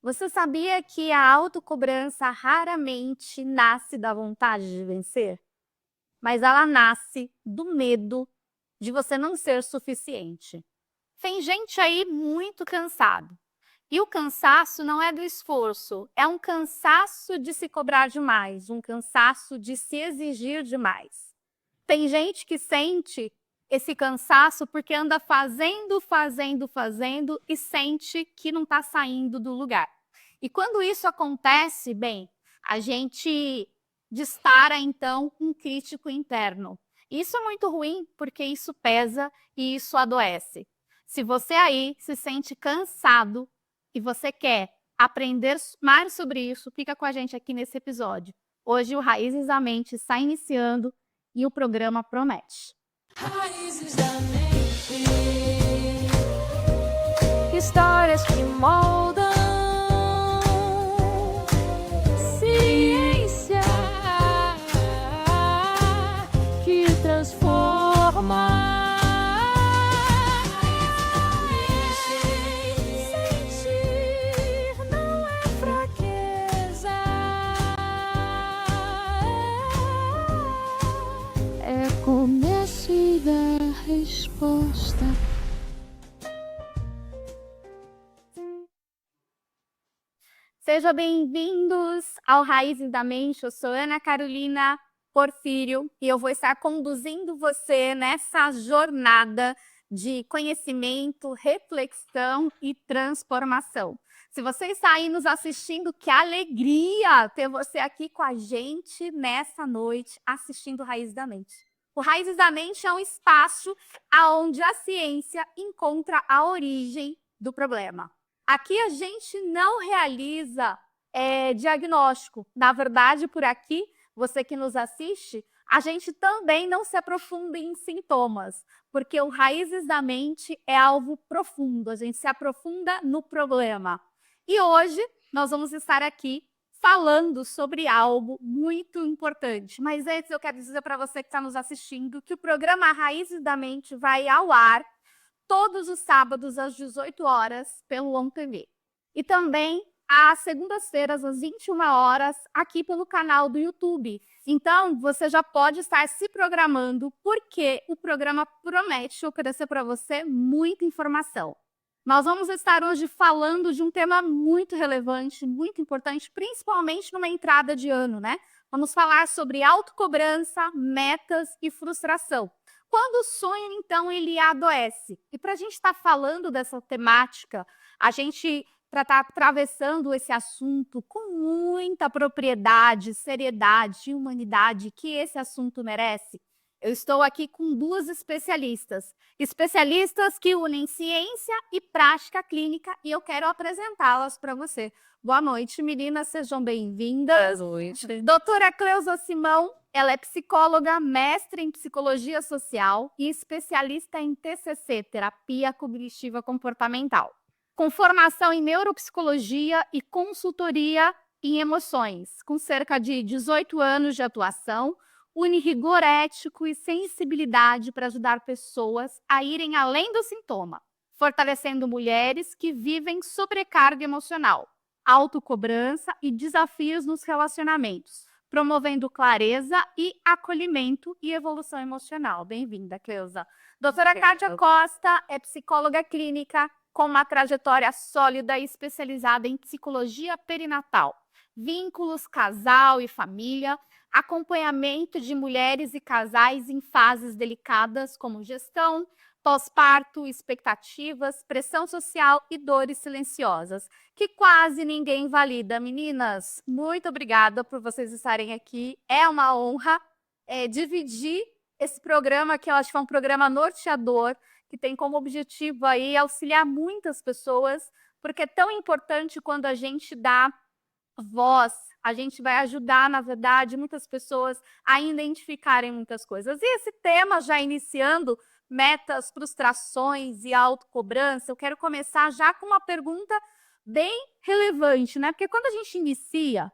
Você sabia que a autocobrança raramente nasce da vontade de vencer? Mas ela nasce do medo de você não ser suficiente. Tem gente aí muito cansado. E o cansaço não é do esforço, é um cansaço de se cobrar demais, um cansaço de se exigir demais. Tem gente que sente esse cansaço porque anda fazendo e sente que não está saindo do lugar. E quando isso acontece, bem, a gente dispara então um crítico interno. Isso é muito ruim porque isso pesa e isso adoece. Se você aí se sente cansado e você quer aprender mais sobre isso, fica com a gente aqui nesse episódio. Hoje o Raízes da Mente está iniciando e o programa promete. Raízes da mente. Histórias que moldam Ciência que transforma. Sentir não é fraqueza, é começo da resposta. Sejam bem-vindos ao Raízes da Mente. Eu sou Ana Carolina Porfírio e eu vou estar conduzindo você nessa jornada de conhecimento, reflexão e transformação. Se você está aí nos assistindo, que alegria ter você aqui com a gente nessa noite assistindo Raízes da Mente. O Raízes da Mente é um espaço onde a ciência encontra a origem do problema. Aqui a gente não realiza diagnóstico. Na verdade, por aqui, você que nos assiste, a gente também não se aprofunda em sintomas, porque o Raízes da Mente é algo profundo, a gente se aprofunda no problema. E hoje nós vamos estar aqui falando sobre algo muito importante. Mas antes eu quero dizer para você que está nos assistindo que o programa Raízes da Mente vai ao ar todos os sábados às 18 horas pelo ON TV. E também às segundas-feiras às 21 horas aqui pelo canal do YouTube. Então, você já pode estar se programando porque o programa promete oferecer para você muita informação. Nós vamos estar hoje falando de um tema muito relevante, muito importante, principalmente numa entrada de ano, né? Vamos falar sobre autocobrança, metas e frustração. Quando o sonho, então, ele adoece. E para a gente estar falando dessa temática, a gente está atravessando esse assunto com muita propriedade, seriedade e humanidade que esse assunto merece. Eu estou aqui com duas especialistas que unem ciência e prática clínica e eu quero apresentá-las para você. Boa noite, meninas, sejam bem-vindas. Boa noite. Doutora Cleusa Simão, ela é psicóloga, mestre em psicologia social e especialista em TCC, terapia cognitiva comportamental, com formação em neuropsicologia e consultoria em emoções, com cerca de 18 anos de atuação, une rigor ético e sensibilidade para ajudar pessoas a irem além do sintoma, fortalecendo mulheres que vivem sobrecarga emocional, autocobrança e desafios nos relacionamentos, promovendo clareza e acolhimento e evolução emocional. Bem-vinda, Cleusa. Doutora Kátia Costa é psicóloga clínica com uma trajetória sólida e especializada em psicologia perinatal, vínculos, casal e família, acompanhamento de mulheres e casais em fases delicadas como gestão, pós-parto, expectativas, pressão social e dores silenciosas, que quase ninguém valida. Meninas, muito obrigada por vocês estarem aqui. É uma honra dividir esse programa, que eu acho que é um programa norteador, que tem como objetivo aí auxiliar muitas pessoas, porque é tão importante quando a gente dá voz, a gente vai ajudar, na verdade, muitas pessoas a identificarem muitas coisas. E esse tema, já iniciando, metas, frustrações e autocobrança, eu quero começar já com uma pergunta bem relevante, né? Porque quando a gente inicia,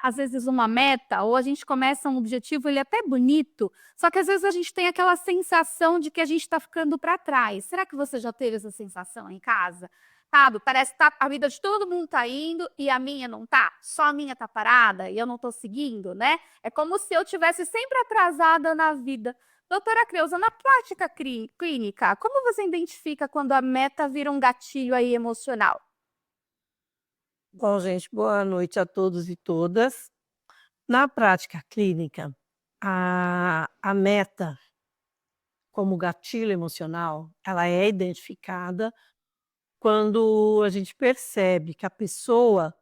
às vezes, uma meta, ou a gente começa um objetivo, ele é até bonito, só que às vezes a gente tem aquela sensação de que a gente está ficando para trás. Será que você já teve essa sensação em casa? sabe? Parece que a vida de todo mundo tá indo e a minha não tá. Só a minha tá parada e eu não tô seguindo, né? É como se eu tivesse sempre atrasada na vida. Doutora Creuza, na prática clínica, como você identifica quando a meta vira um gatilho aí emocional? Bom, gente, boa noite a todos e todas. Na prática clínica, a meta como gatilho emocional, ela é identificada quando a gente percebe que a pessoa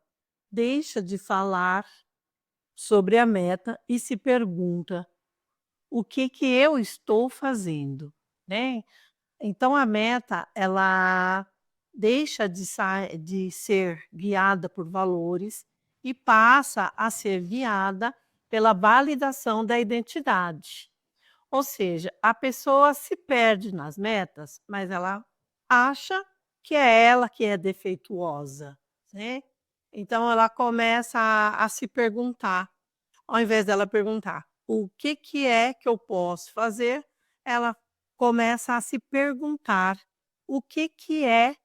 deixa de falar sobre a meta e se pergunta: "O que que eu estou fazendo?", né. Então a meta, ela deixa de ser guiada por valores e passa a ser guiada pela validação da identidade. Ou seja, a pessoa se perde nas metas, mas ela acha que é ela que é defeituosa, né. Então ela começa a se perguntar, ao invés dela perguntar: "O que que é que eu posso fazer?", ela começa a se perguntar: "O que que é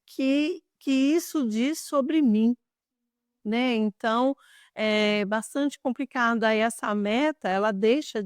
que isso diz sobre mim?", né. Então, é bastante complicado. Aí essa meta, ela deixa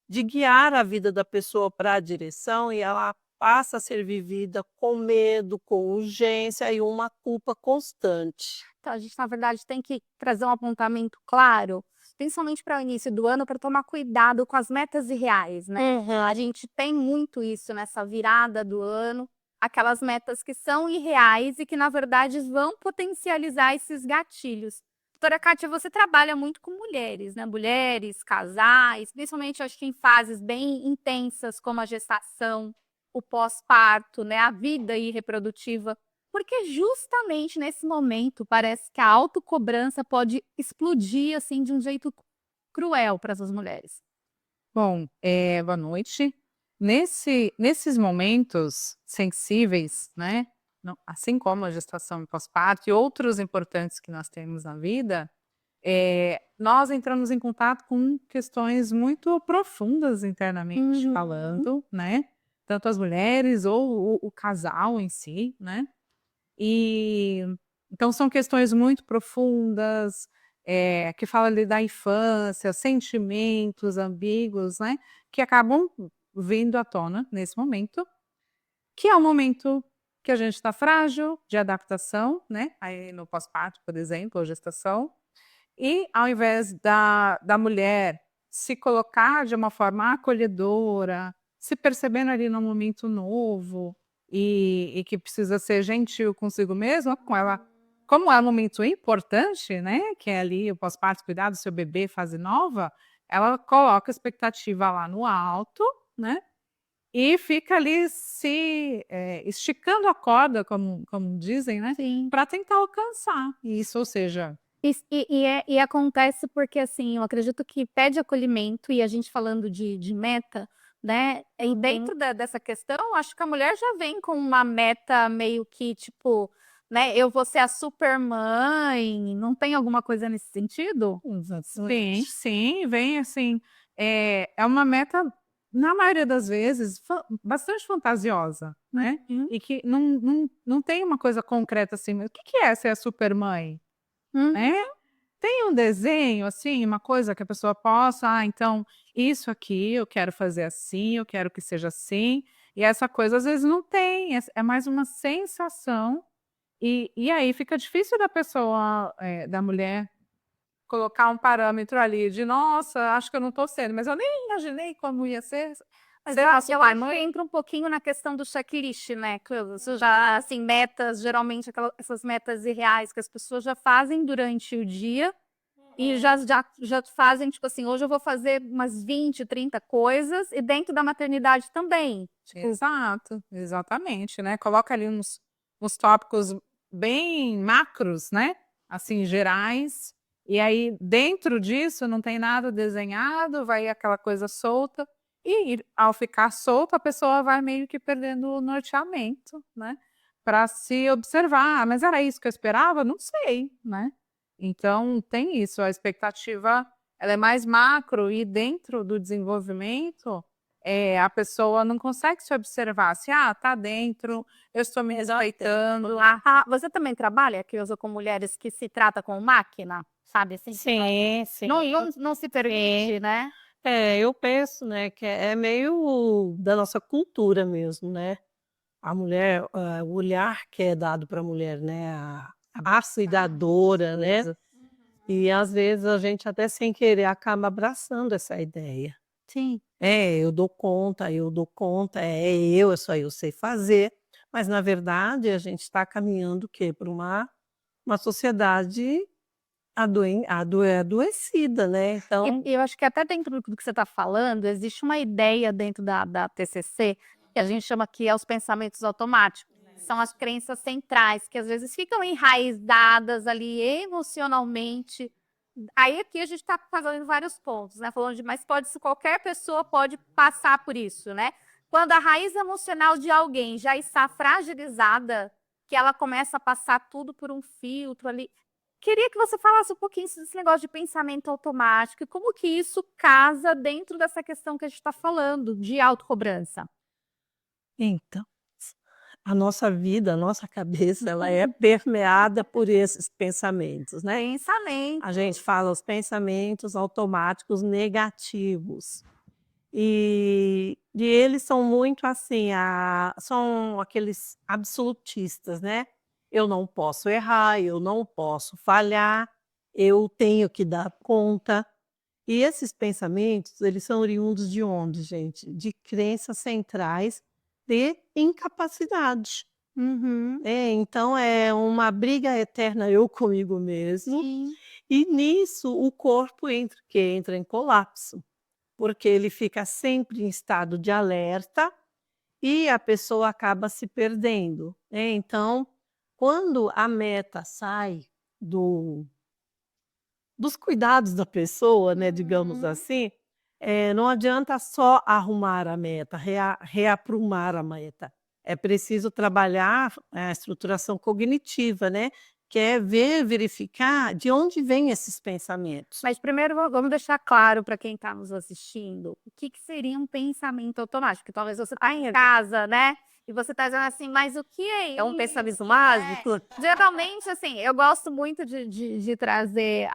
de guiar a vida da pessoa para a direção e ela passa a ser vivida com medo, com urgência e uma culpa constante. Então, a gente, na verdade, tem que trazer um apontamento claro, principalmente para o início do ano, para tomar cuidado com as metas irreais, né? A gente tem muito isso nessa virada do ano, aquelas metas que são irreais e que, na verdade, vão potencializar esses gatilhos. Doutora Kátia, você trabalha muito com mulheres, né? Mulheres, casais, principalmente acho que em fases bem intensas, como a gestação, o pós-parto, né? A vida aí reprodutiva. Porque justamente nesse momento parece que a autocobrança pode explodir, assim, de um jeito cruel para essas mulheres. Bom, boa noite. Nesses momentos sensíveis, né, assim como a gestação e pós-parto e outros importantes que nós temos na vida, nós entramos em contato com questões muito profundas internamente falando, né, tanto as mulheres ou o casal em si, né. E então são questões muito profundas, que falam ali da infância, sentimentos ambíguos, né, que acabam vindo à tona nesse momento, que é um momento que a gente está frágil de adaptação, né, aí no pós-parto, por exemplo, ou gestação, e ao invés da mulher se colocar de uma forma acolhedora, se percebendo ali num momento novo e que precisa ser gentil consigo mesma, com ela, como é um momento importante, né, que é ali o pós-parto, cuidar do seu bebê, fase nova, ela coloca a expectativa lá no alto, né, e fica ali se, esticando a corda, como dizem, né, Sim. para tentar alcançar isso, ou seja, E acontece porque, assim, eu acredito que pede acolhimento, e a gente falando de meta, né? E dentro dessa questão, acho que a mulher já vem com uma meta meio que tipo, né? Eu vou ser a super mãe, não tem alguma coisa nesse sentido? sim, sim, vem assim, é uma meta, na maioria das vezes, bastante fantasiosa, né, e que não tem uma coisa concreta assim, mas o que que é ser a supermãe, Hum. né? Tem um desenho, assim, uma coisa que a pessoa possa: "Ah, então, isso aqui eu quero fazer assim, eu quero que seja assim", e essa coisa às vezes não tem, é mais uma sensação, e aí fica difícil da pessoa, da mulher colocar um parâmetro ali de: "Nossa, acho que eu não estou sendo, mas eu nem imaginei como ia ser Mas ser eu a acho que supermãe". entra um pouquinho na questão do checklist, né, que você já, assim, metas, geralmente essas metas irreais que as pessoas já fazem durante o dia e já fazem, tipo assim, hoje eu vou fazer umas 20, 30 coisas, e dentro da maternidade também. Tipo, Exato, exatamente, né, coloca ali uns tópicos bem macros, né, assim, gerais, e aí dentro disso não tem nada desenhado, vai aquela coisa solta, e ao ficar solto a pessoa vai meio que perdendo o norteamento, né, para se observar: "Ah, mas era isso que eu esperava? Não sei", né. Então tem isso, a expectativa ela é mais macro e dentro do desenvolvimento a pessoa não consegue se observar assim, tá dentro, eu estou me respeitando. Você também trabalha, que usa com mulheres que se trata com máquina, sabe assim? Sim. Não se permite, né? Eu penso, né, que é meio da nossa cultura mesmo, né? A mulher, o olhar que é dado para a mulher, né? A cuidadora, né? E às vezes a gente até sem querer acaba abraçando essa ideia. Sim. Eu dou conta, é só eu sei fazer. Mas na verdade a gente está caminhando o quê? Para uma sociedade adoecida, né? Então, E eu acho que até dentro do que você está falando, existe uma ideia dentro da TCC, que a gente chama que é os pensamentos automáticos. São as crenças centrais, que às vezes ficam enraizadas ali emocionalmente. Aí aqui a gente está fazendo vários pontos, né? Falando de, mas qualquer pessoa pode passar por isso, né? Quando a raiz emocional de alguém já está fragilizada, que ela começa a passar tudo por um filtro ali. Queria que você falasse um pouquinho desse negócio de pensamento automático e como que isso casa dentro dessa questão que a gente está falando, de autocobrança. então, a nossa vida, a nossa cabeça, ela é permeada por esses pensamentos, né? Pensamento. A gente fala os pensamentos automáticos negativos. E eles são muito assim, são aqueles absolutistas, né? Eu não posso errar, eu não posso falhar, eu tenho que dar conta. E esses pensamentos, eles são oriundos de onde, gente? De crenças centrais de incapacidade. Uhum. Então é uma briga eterna eu comigo mesmo, Sim. e nisso o corpo entra em colapso, porque ele fica sempre em estado de alerta e a pessoa acaba se perdendo, né. Então, quando a meta sai do dos cuidados da pessoa, né, digamos assim, não adianta só arrumar a meta, reaprumar a meta. É preciso trabalhar a estruturação cognitiva, né, que é verificar de onde vêm esses pensamentos. Mas primeiro vamos deixar claro para quem está nos assistindo o que seria um pensamento automático. Porque talvez você está em casa, né? E você está dizendo assim, mas o que é isso? É um pensamento mágico? Geralmente, assim, eu gosto muito de trazer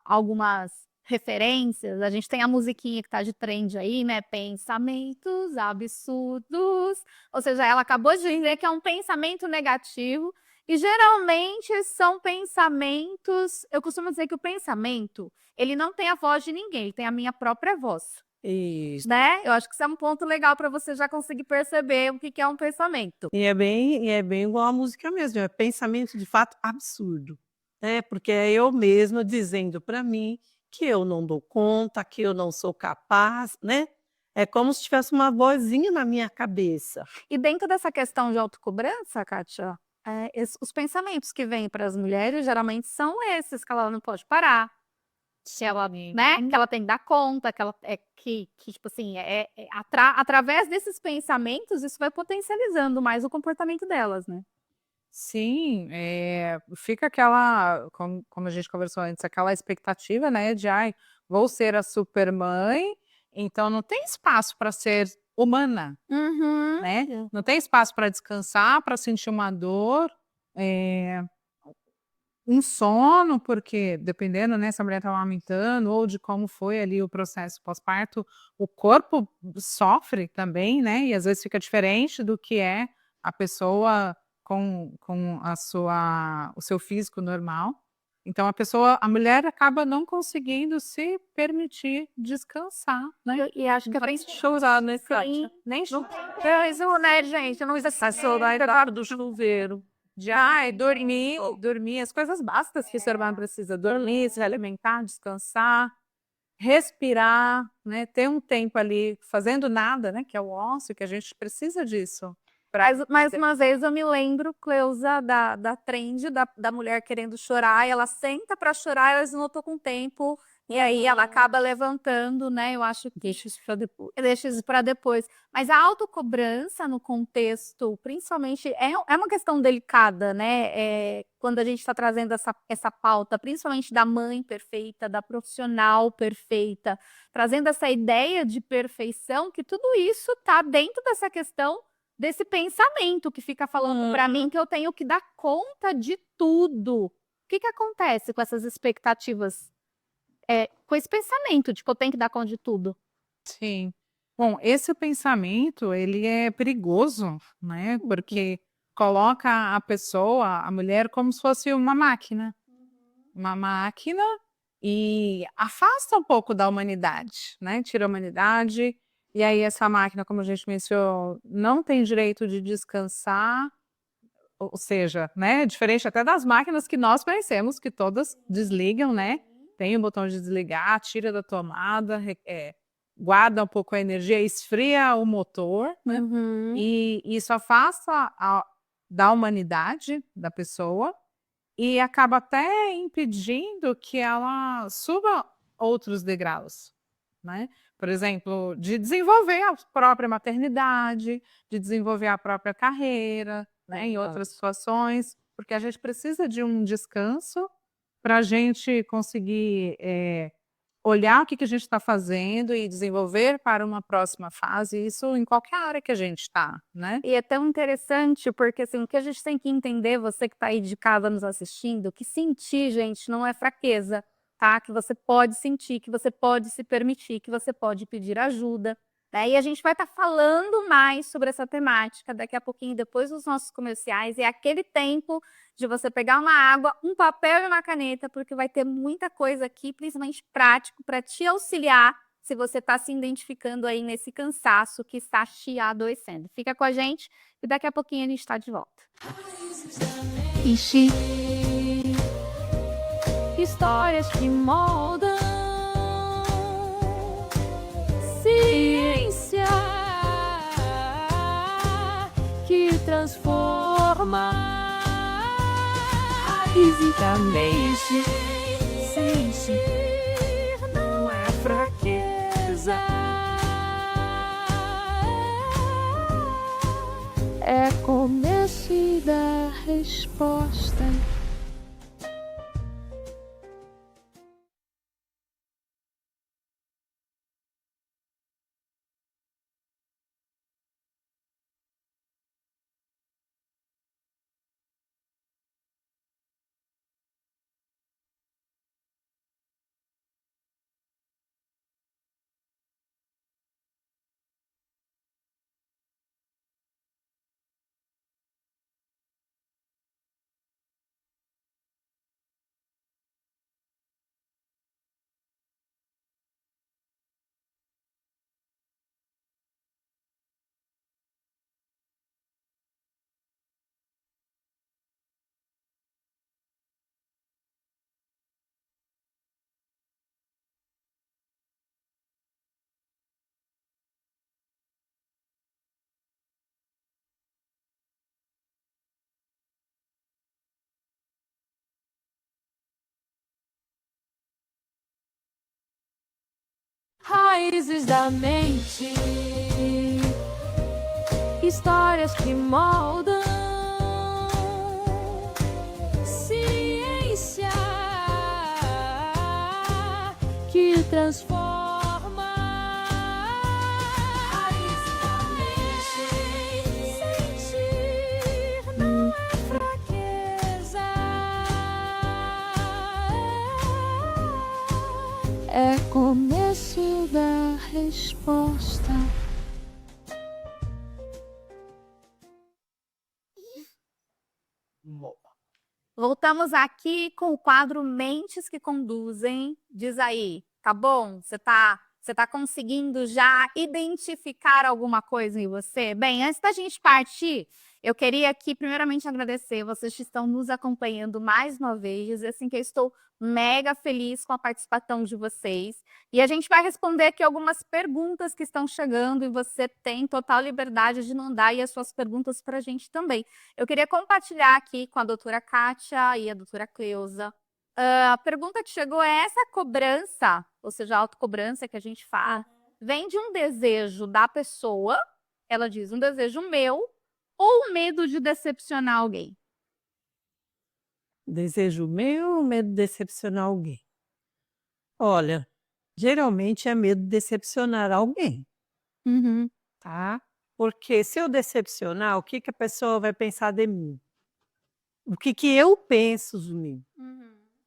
algumas referências. A gente tem a musiquinha que está de trend aí, né? Pensamentos absurdos. Ou seja, ela acabou de dizer que é um pensamento negativo. E geralmente são pensamentos. Eu costumo dizer que o pensamento, ele não tem a voz de ninguém, ele tem a minha própria voz, Isso. né? Eu acho que isso é um ponto legal para você já conseguir perceber o que é um pensamento. E é bem igual a música mesmo, é pensamento de fato absurdo, né, porque é eu mesma dizendo para mim que eu não dou conta, que eu não sou capaz, né. É como se tivesse uma vozinha na minha cabeça. E dentro dessa questão de autocobrança, Kátia, os pensamentos que vêm para as mulheres geralmente são esses, que ela não pode parar, que ela, né, que ela tem que dar conta, que ela que tipo assim, através desses pensamentos, isso vai potencializando mais o comportamento delas, né? Sim, fica aquela, como a gente conversou antes, aquela expectativa, né, de ai, vou ser a supermãe, então não tem espaço para ser humana, Uhum. né? Não tem espaço para descansar, para sentir uma dor, um sono, porque dependendo, né, se a mulher está amamentando ou de como foi ali o processo pós-parto, o corpo sofre também, né? E às vezes fica diferente do que é a pessoa com o seu físico normal. Então a mulher acaba não conseguindo se permitir descansar, né? E acho que Nem chorar, né, sim. Kátia? Nem Não tem isso, né, gente? Não existe chorar do chuveiro. De dormir, as coisas básicas que o ser humano precisa, dormir, se alimentar, descansar, respirar, né, ter um tempo ali fazendo nada, né, que é o ócio, que a gente precisa disso. Mas mais uma vez eu me lembro, Cleusa, da trend da mulher querendo chorar, e ela senta para chorar, ela diz, não tô com tempo, E aí ela acaba levantando, né? Eu acho que deixa isso para depois. Mas a autocobrança no contexto, principalmente, é uma questão delicada, né? Quando a gente está trazendo essa pauta, principalmente da mãe perfeita, da profissional perfeita, trazendo essa ideia de perfeição, que tudo isso está dentro dessa questão desse pensamento que fica falando para mim que eu tenho que dar conta de tudo. O que acontece com essas expectativas? Com esse pensamento de que eu tenho que dar conta de tudo. Sim. Bom, esse pensamento, ele é perigoso, né? Porque coloca a pessoa, a mulher, como se fosse uma máquina. Uma máquina e afasta um pouco da humanidade, né? Tira a humanidade. E aí essa máquina, como a gente mencionou, não tem direito de descansar, ou seja, né? Diferente até das máquinas que nós conhecemos, que todas desligam, né? Tem o botão de desligar, tira da tomada, guarda um pouco a energia, esfria o motor, né? E isso afasta da humanidade da pessoa e acaba até impedindo que ela suba outros degraus, né? Por exemplo, de desenvolver a própria maternidade, de desenvolver a própria carreira, né? Em outras situações, porque a gente precisa de um descanso para a gente conseguir olhar o que a gente está fazendo e desenvolver para uma próxima fase, isso em qualquer área que a gente está, né? E é tão interessante porque, assim, o que a gente tem que entender, você que está aí de casa nos assistindo, que sentir, gente, não é fraqueza, tá? Que você pode sentir, que você pode se permitir, que você pode pedir ajuda, né? E a gente vai estar falando mais sobre essa temática daqui a pouquinho, depois dos nossos comerciais, e é aquele tempo de você pegar uma água, um papel e uma caneta, porque vai ter muita coisa aqui, principalmente prático, para te auxiliar se você está se identificando aí nesse cansaço que está te adoecendo. Fica com a gente e daqui a pouquinho a gente está de volta. Ixi. Histórias que moldam. Ciência que transforma. Fisicamente. Sentir não é fraqueza. É começo da resposta. Raízes da mente, histórias que moldam, ciência que transforma. Raízes da mente, sentir não é fraqueza. É começo da resposta. Voltamos aqui com o quadro Mentes que Conduzem. Diz aí, tá bom? Você tá conseguindo já identificar alguma coisa em você? Bem, antes da gente partir, eu queria aqui primeiramente agradecer vocês que estão nos acompanhando mais uma vez, assim que eu estou mega feliz com a participação de vocês. E a gente vai responder aqui algumas perguntas que estão chegando e você tem total liberdade de mandar aí as suas perguntas para a gente também. Eu queria compartilhar aqui com a doutora Kátia e a doutora Cleusa. A pergunta que chegou é: essa cobrança ou seja, a autocobrança que a gente faz, vem de um desejo da pessoa, ela diz, um desejo meu, ou um medo de decepcionar alguém? Desejo meu ou medo de decepcionar alguém? Olha, geralmente é medo de decepcionar alguém, tá? Porque se eu decepcionar, o que que a pessoa vai pensar de mim? O que que eu penso de mim,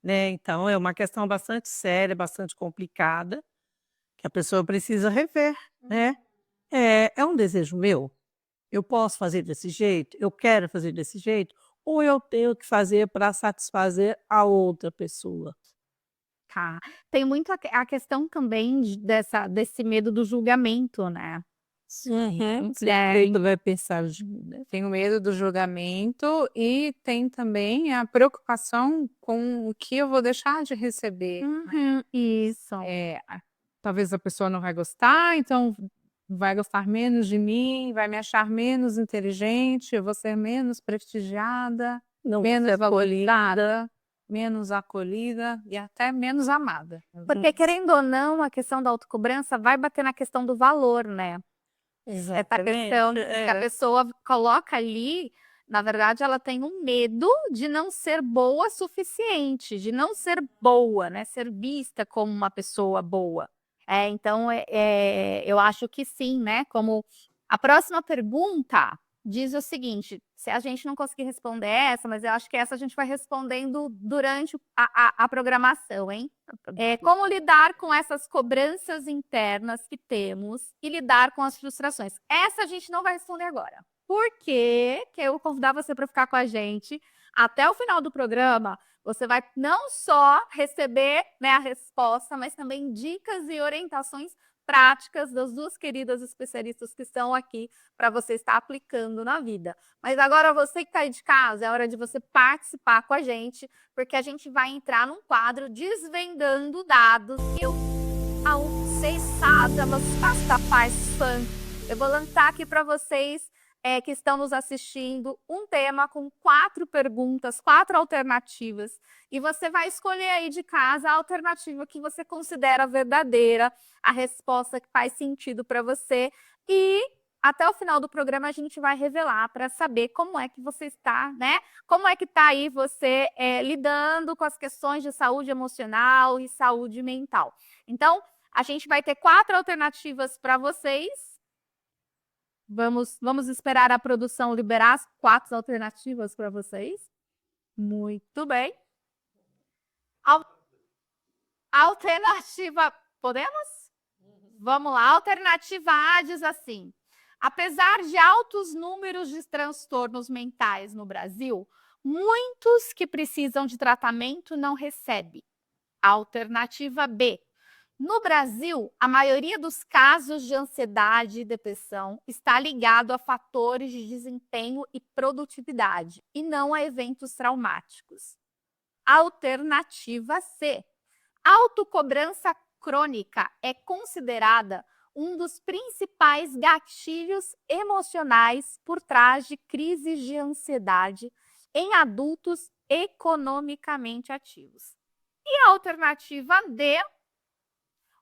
né? Então é uma questão bastante séria, bastante complicada, que a pessoa precisa rever, né? É um desejo meu? Eu posso fazer desse jeito? Eu quero fazer desse jeito? Ou eu tenho que fazer para satisfazer a outra pessoa? Tá. Tem muito a questão também desse medo do julgamento, né? Uhum. O É, sujeito vai pensar de mim, né? Tem o medo do julgamento e tem também a preocupação com o que eu vou deixar de receber. isso. Talvez a pessoa não vai gostar, então vai gostar menos de mim, vai me achar menos inteligente, eu vou ser menos prestigiada, Não menos ser acolhida. valorizada, menos acolhida e até menos amada. Porque, querendo ou não, a questão da autocobrança vai bater na questão do valor, né? Essa questão que a pessoa coloca ali, na verdade, ela tem um medo de não ser boa o suficiente, de não ser boa, né? Ser vista como uma pessoa boa. Então, eu acho que sim, né? Como a próxima pergunta diz o seguinte: se a gente não conseguir responder essa, mas eu acho que essa a gente vai respondendo durante a programação, hein? Como lidar com essas cobranças internas que temos e lidar com as frustrações? Essa a gente não vai responder agora. Por quê? Que eu vou convidar você para ficar com a gente até o final do programa. Você vai não só receber, né, a resposta, mas também dicas e orientações práticas das duas queridas especialistas que estão aqui para você estar aplicando na vida. Mas agora você que está aí de casa, é hora de você participar com a gente, porque a gente vai entrar num quadro desvendando dados. Vocês sabem, meus pastafais fãs. Eu vou lançar aqui para vocês que estão nos assistindo um tema com 4 perguntas, 4 alternativas. E você vai escolher aí de casa a alternativa que você considera verdadeira, a resposta que faz sentido para você. E até o final do programa a gente vai revelar para saber como é que você está, né? Como é que está aí você lidando com as questões de saúde emocional e saúde mental. Então, a gente vai ter 4 alternativas para vocês. Vamos esperar a produção liberar as 4 alternativas para vocês. Muito bem. Alternativa, podemos? Vamos lá. Alternativa A diz assim: apesar de altos números de transtornos mentais no Brasil, muitos que precisam de tratamento não recebem. Alternativa B: no Brasil, a maioria dos casos de ansiedade e depressão está ligado a fatores de desempenho e produtividade, e não a eventos traumáticos. Alternativa C: autocobrança crônica é considerada um dos principais gatilhos emocionais por trás de crises de ansiedade em adultos economicamente ativos. E a alternativa D: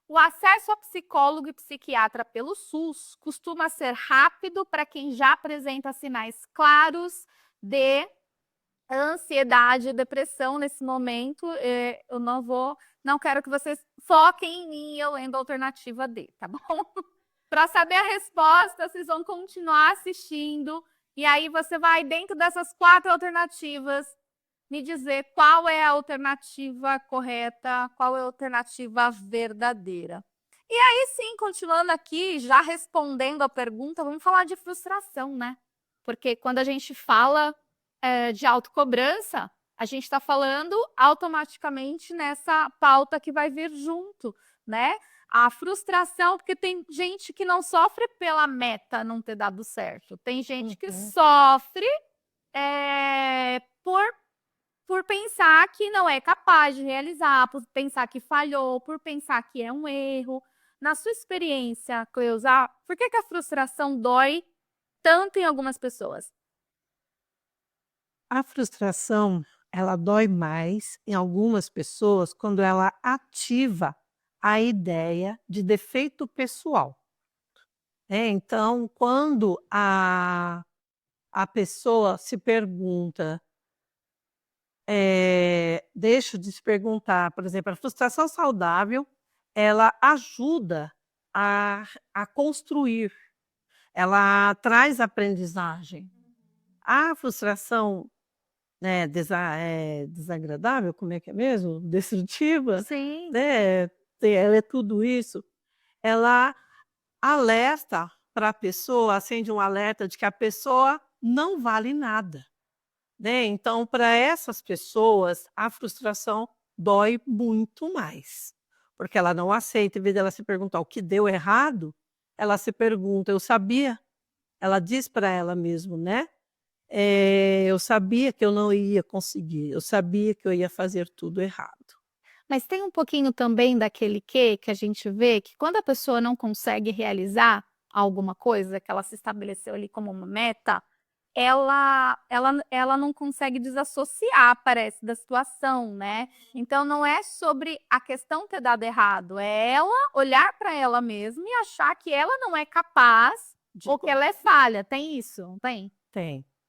o acesso a psicólogo e psiquiatra pelo SUS costuma ser rápido para quem já apresenta sinais claros de ansiedade e depressão nesse momento. Eu não quero que vocês foquem em mim, eu lendo a alternativa D, tá bom? Para saber a resposta, vocês vão continuar assistindo e aí você vai, dentro dessas 4 alternativas, me dizer qual é a alternativa correta, qual é a alternativa verdadeira. E aí sim, continuando aqui, já respondendo a pergunta, vamos falar de frustração, né? Porque quando a gente fala de autocobrança, a gente está falando automaticamente nessa pauta que vai vir junto, né? A frustração, porque tem gente que não sofre pela meta não ter dado certo. Tem gente que sofre por pensar que não é capaz de realizar, por pensar que falhou, por pensar que é um erro. Na sua experiência, Cleusa, por que a frustração dói tanto em algumas pessoas? A frustração, ela dói mais em algumas pessoas quando ela ativa a ideia de defeito pessoal. Então, quando a pessoa se pergunta, deixa de se perguntar, por exemplo, a frustração saudável, ela ajuda a construir, ela traz aprendizagem. A frustração, né, desagradável, como é que é mesmo? Destrutiva, Sim. né, ela é tudo isso, ela alerta para a pessoa, acende um alerta de que a pessoa não vale nada, né. Então, para essas pessoas, a frustração dói muito mais, porque ela não aceita, em vez dela se perguntar o que deu errado, ela se pergunta: "Eu sabia", ela diz para ela mesmo, né, "eu sabia que eu não ia conseguir, eu sabia que eu ia fazer tudo errado". Mas tem um pouquinho também daquele quê que a gente vê que quando a pessoa não consegue realizar alguma coisa que ela se estabeleceu ali como uma meta, ela não consegue desassociar, parece, da situação, né. Então não é sobre a questão ter dado errado, é ela olhar para ela mesma e achar que ela não é capaz De ou que ela é falha. Tem isso, não tem?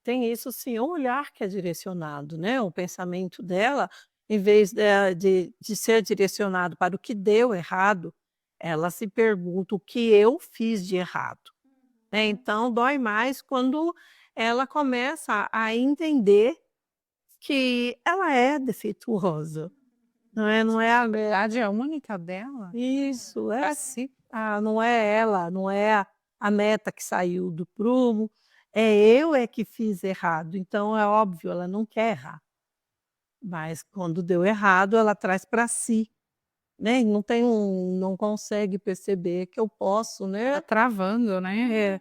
Tem isso sim, o olhar que é direcionado, né, o pensamento dela, em vez de ser direcionado para o que deu errado, ela se pergunta: "O que eu fiz de errado?", né, então dói mais quando ela começa a entender que ela é defeituosa, não é A verdade é única dela, isso, pra si. não é ela, não é a meta que saiu do prumo, eu que fiz errado, então é óbvio, ela não quer errar, mas quando deu errado ela traz para si, né, não consegue perceber que eu posso, Tá né. travando, né.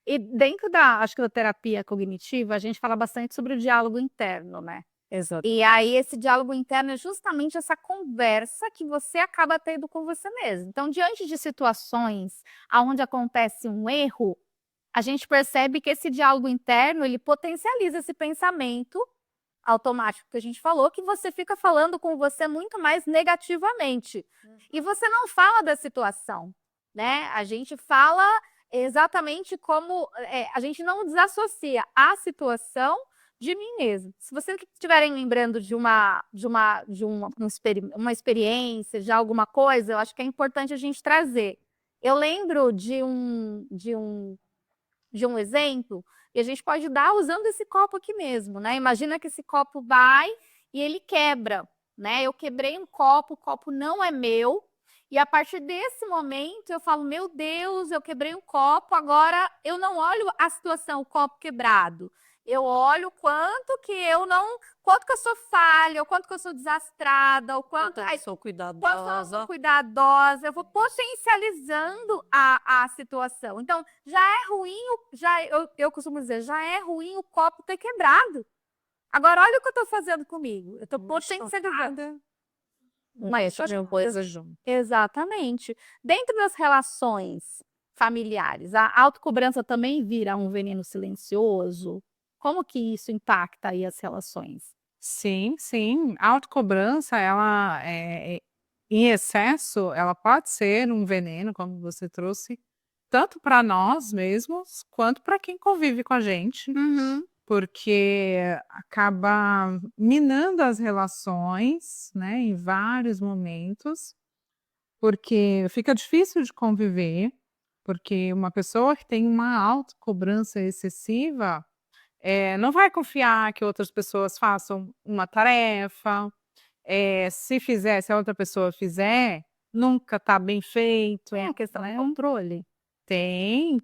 E dentro da acho que da terapia cognitiva, a gente fala bastante sobre o diálogo interno, né. Exato. E aí esse diálogo interno é justamente essa conversa que você acaba tendo com você mesmo. Então, diante de situações aonde acontece um erro, a gente percebe que esse diálogo interno, ele potencializa esse pensamento automático que a gente falou, que você fica falando com você muito mais negativamente. E você não fala da situação, né, a gente fala exatamente como, a gente não desassocia a situação de mim mesmo. Se vocês estiverem lembrando uma experiência, de alguma coisa, eu acho que é importante a gente trazer. Eu lembro de um exemplo, e a gente pode dar usando esse copo aqui mesmo, né. Imagina que esse copo vai e ele quebra, né. Eu quebrei um copo, o copo não é meu, e a partir desse momento eu falo: "Meu Deus, eu quebrei um copo", agora eu não olho a situação, o copo quebrado, eu olho quanto que eu sou falha, o quanto que eu sou desastrada, o quanto Eu sou quanto eu sou cuidadosa. cuidadosa, eu vou potencializando a situação. Então, já é ruim eu costumo dizer, já é ruim o copo ter quebrado. Agora olha o que eu estou fazendo comigo, eu estou potencializando. Mas fazer coisa junto. Exatamente. Dentro das relações familiares, a autocobrança também vira um veneno silencioso? Como que isso impacta aí as relações? Sim, sim. A autocobrança, ela, em excesso, ela pode ser um veneno, como você trouxe, tanto para nós mesmos, quanto para quem convive com a gente, Uhum. porque acaba minando as relações, né, em vários momentos, porque fica difícil de conviver, porque uma pessoa que tem uma autocobrança excessiva, não vai confiar que outras pessoas façam uma tarefa, se a outra pessoa fizer, nunca está bem feito, Tem a questão do né. controle? Tem,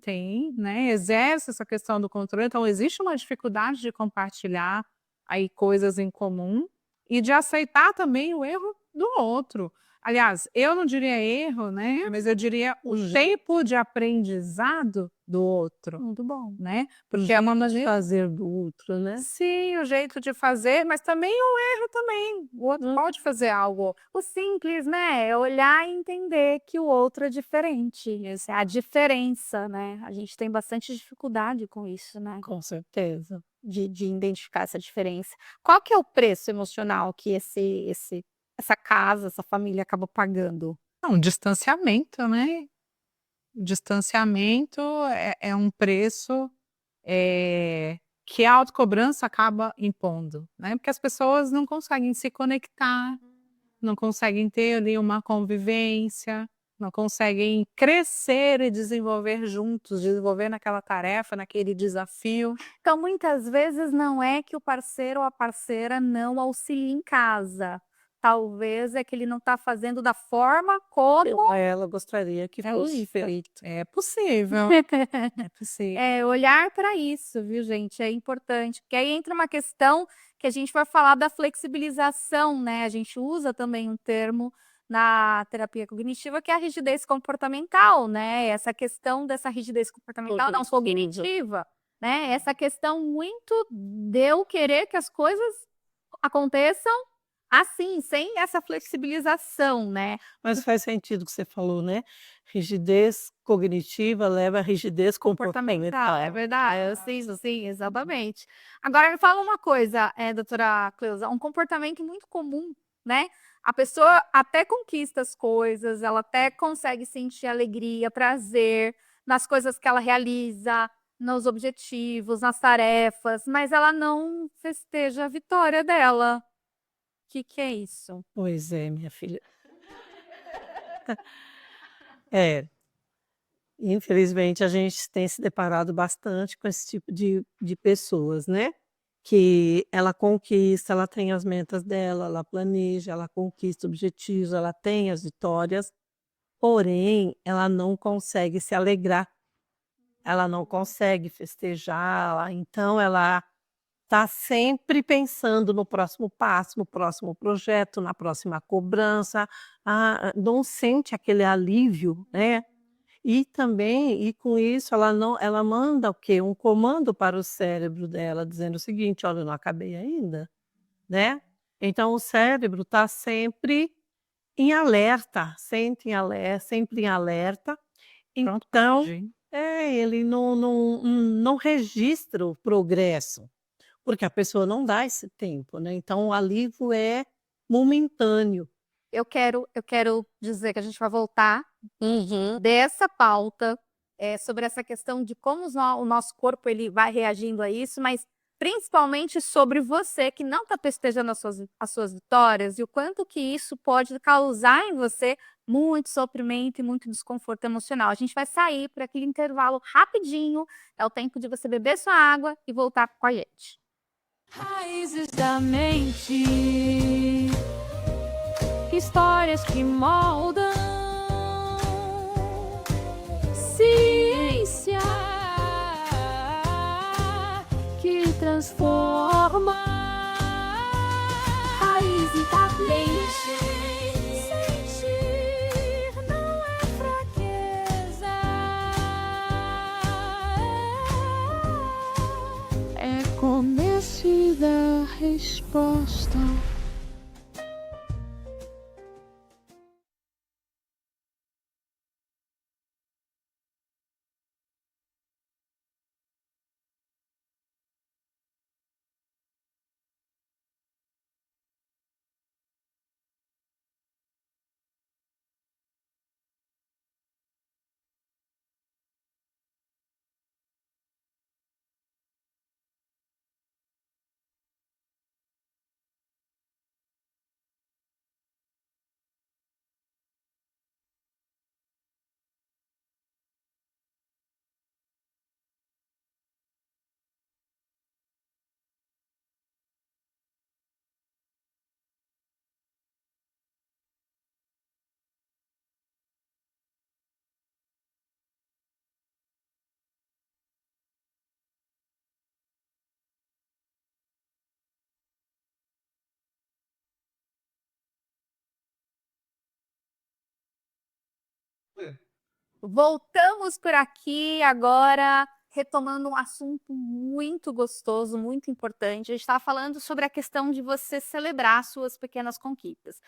né, exerce essa questão do controle, então existe uma dificuldade de compartilhar aí coisas em comum e de aceitar também o erro do outro. Aliás, eu não diria erro, né, mas eu diria o tempo de aprendizado do outro, Muito bom. né, porque é uma maneira Fazer do outro, né. sim, o jeito de fazer, mas também o erro também, o outro pode fazer algo. O simples, né, é olhar e entender que o outro é diferente, essa é a diferença, né, a gente tem bastante dificuldade com isso, né, Com certeza. de identificar essa diferença. Qual que é o preço emocional que essa casa, essa família acaba pagando? Não, distanciamento, né? O distanciamento é um preço que a autocobrança acaba impondo, né? Porque as pessoas não conseguem se conectar, não conseguem ter ali uma convivência, não conseguem crescer e desenvolver juntos, desenvolver naquela tarefa, naquele desafio. Então, muitas vezes não é que o parceiro ou a parceira não auxilia em casa. Talvez é que ele não está fazendo da forma como Ela gostaria que fosse feito. É possível, é possível. olhar para isso, viu, gente? É importante, porque aí entra uma questão que a gente vai falar da flexibilização, né? A gente usa também um termo na terapia cognitiva que é a rigidez comportamental, né? Essa questão dessa rigidez comportamental, não cognitiva, né? Essa questão muito de eu querer que as coisas aconteçam assim, sem essa flexibilização, né? Mas faz sentido o que você falou, né? Rigidez cognitiva leva a rigidez comportamental. É verdade, sim, exatamente. Agora me fala uma coisa, doutora Cleusa, um comportamento muito comum, né? A pessoa até conquista as coisas, ela até consegue sentir alegria, prazer nas coisas que ela realiza, nos objetivos, nas tarefas, mas ela não festeja a vitória dela. O que é isso? Pois é, minha filha. Infelizmente a gente tem se deparado bastante com esse tipo de pessoas, né? Que ela conquista, ela tem as metas dela, ela planeja, ela conquista objetivos, ela tem as vitórias, porém ela não consegue se alegrar, ela não consegue festejar, então ela está sempre pensando no próximo passo, no próximo projeto, na próxima cobrança, não sente aquele alívio, né? E também, e com isso ela manda o quê? Um comando para o cérebro dela dizendo o seguinte: "Olha, eu não acabei ainda", né. Então o cérebro está sempre em alerta, sempre em alerta, Pronto pra então fugir. ele não registra o progresso, porque a pessoa não dá esse tempo, né, então o alívio é momentâneo. Eu quero dizer que a gente vai voltar dessa pauta, sobre essa questão de como o nosso corpo ele vai reagindo a isso, mas principalmente sobre você que não está festejando as suas vitórias e o quanto que isso pode causar em você muito sofrimento e muito desconforto emocional. A gente vai sair por aquele intervalo rapidinho, é o tempo de você beber sua água e voltar com a gente. Raízes da mente, histórias que moldam, ciência que transforma. Raízes da mente, sentir não é fraqueza, é começo da resposta. Voltamos por aqui agora, retomando um assunto muito gostoso, muito importante. A gente estava falando sobre a questão de você celebrar suas pequenas conquistas.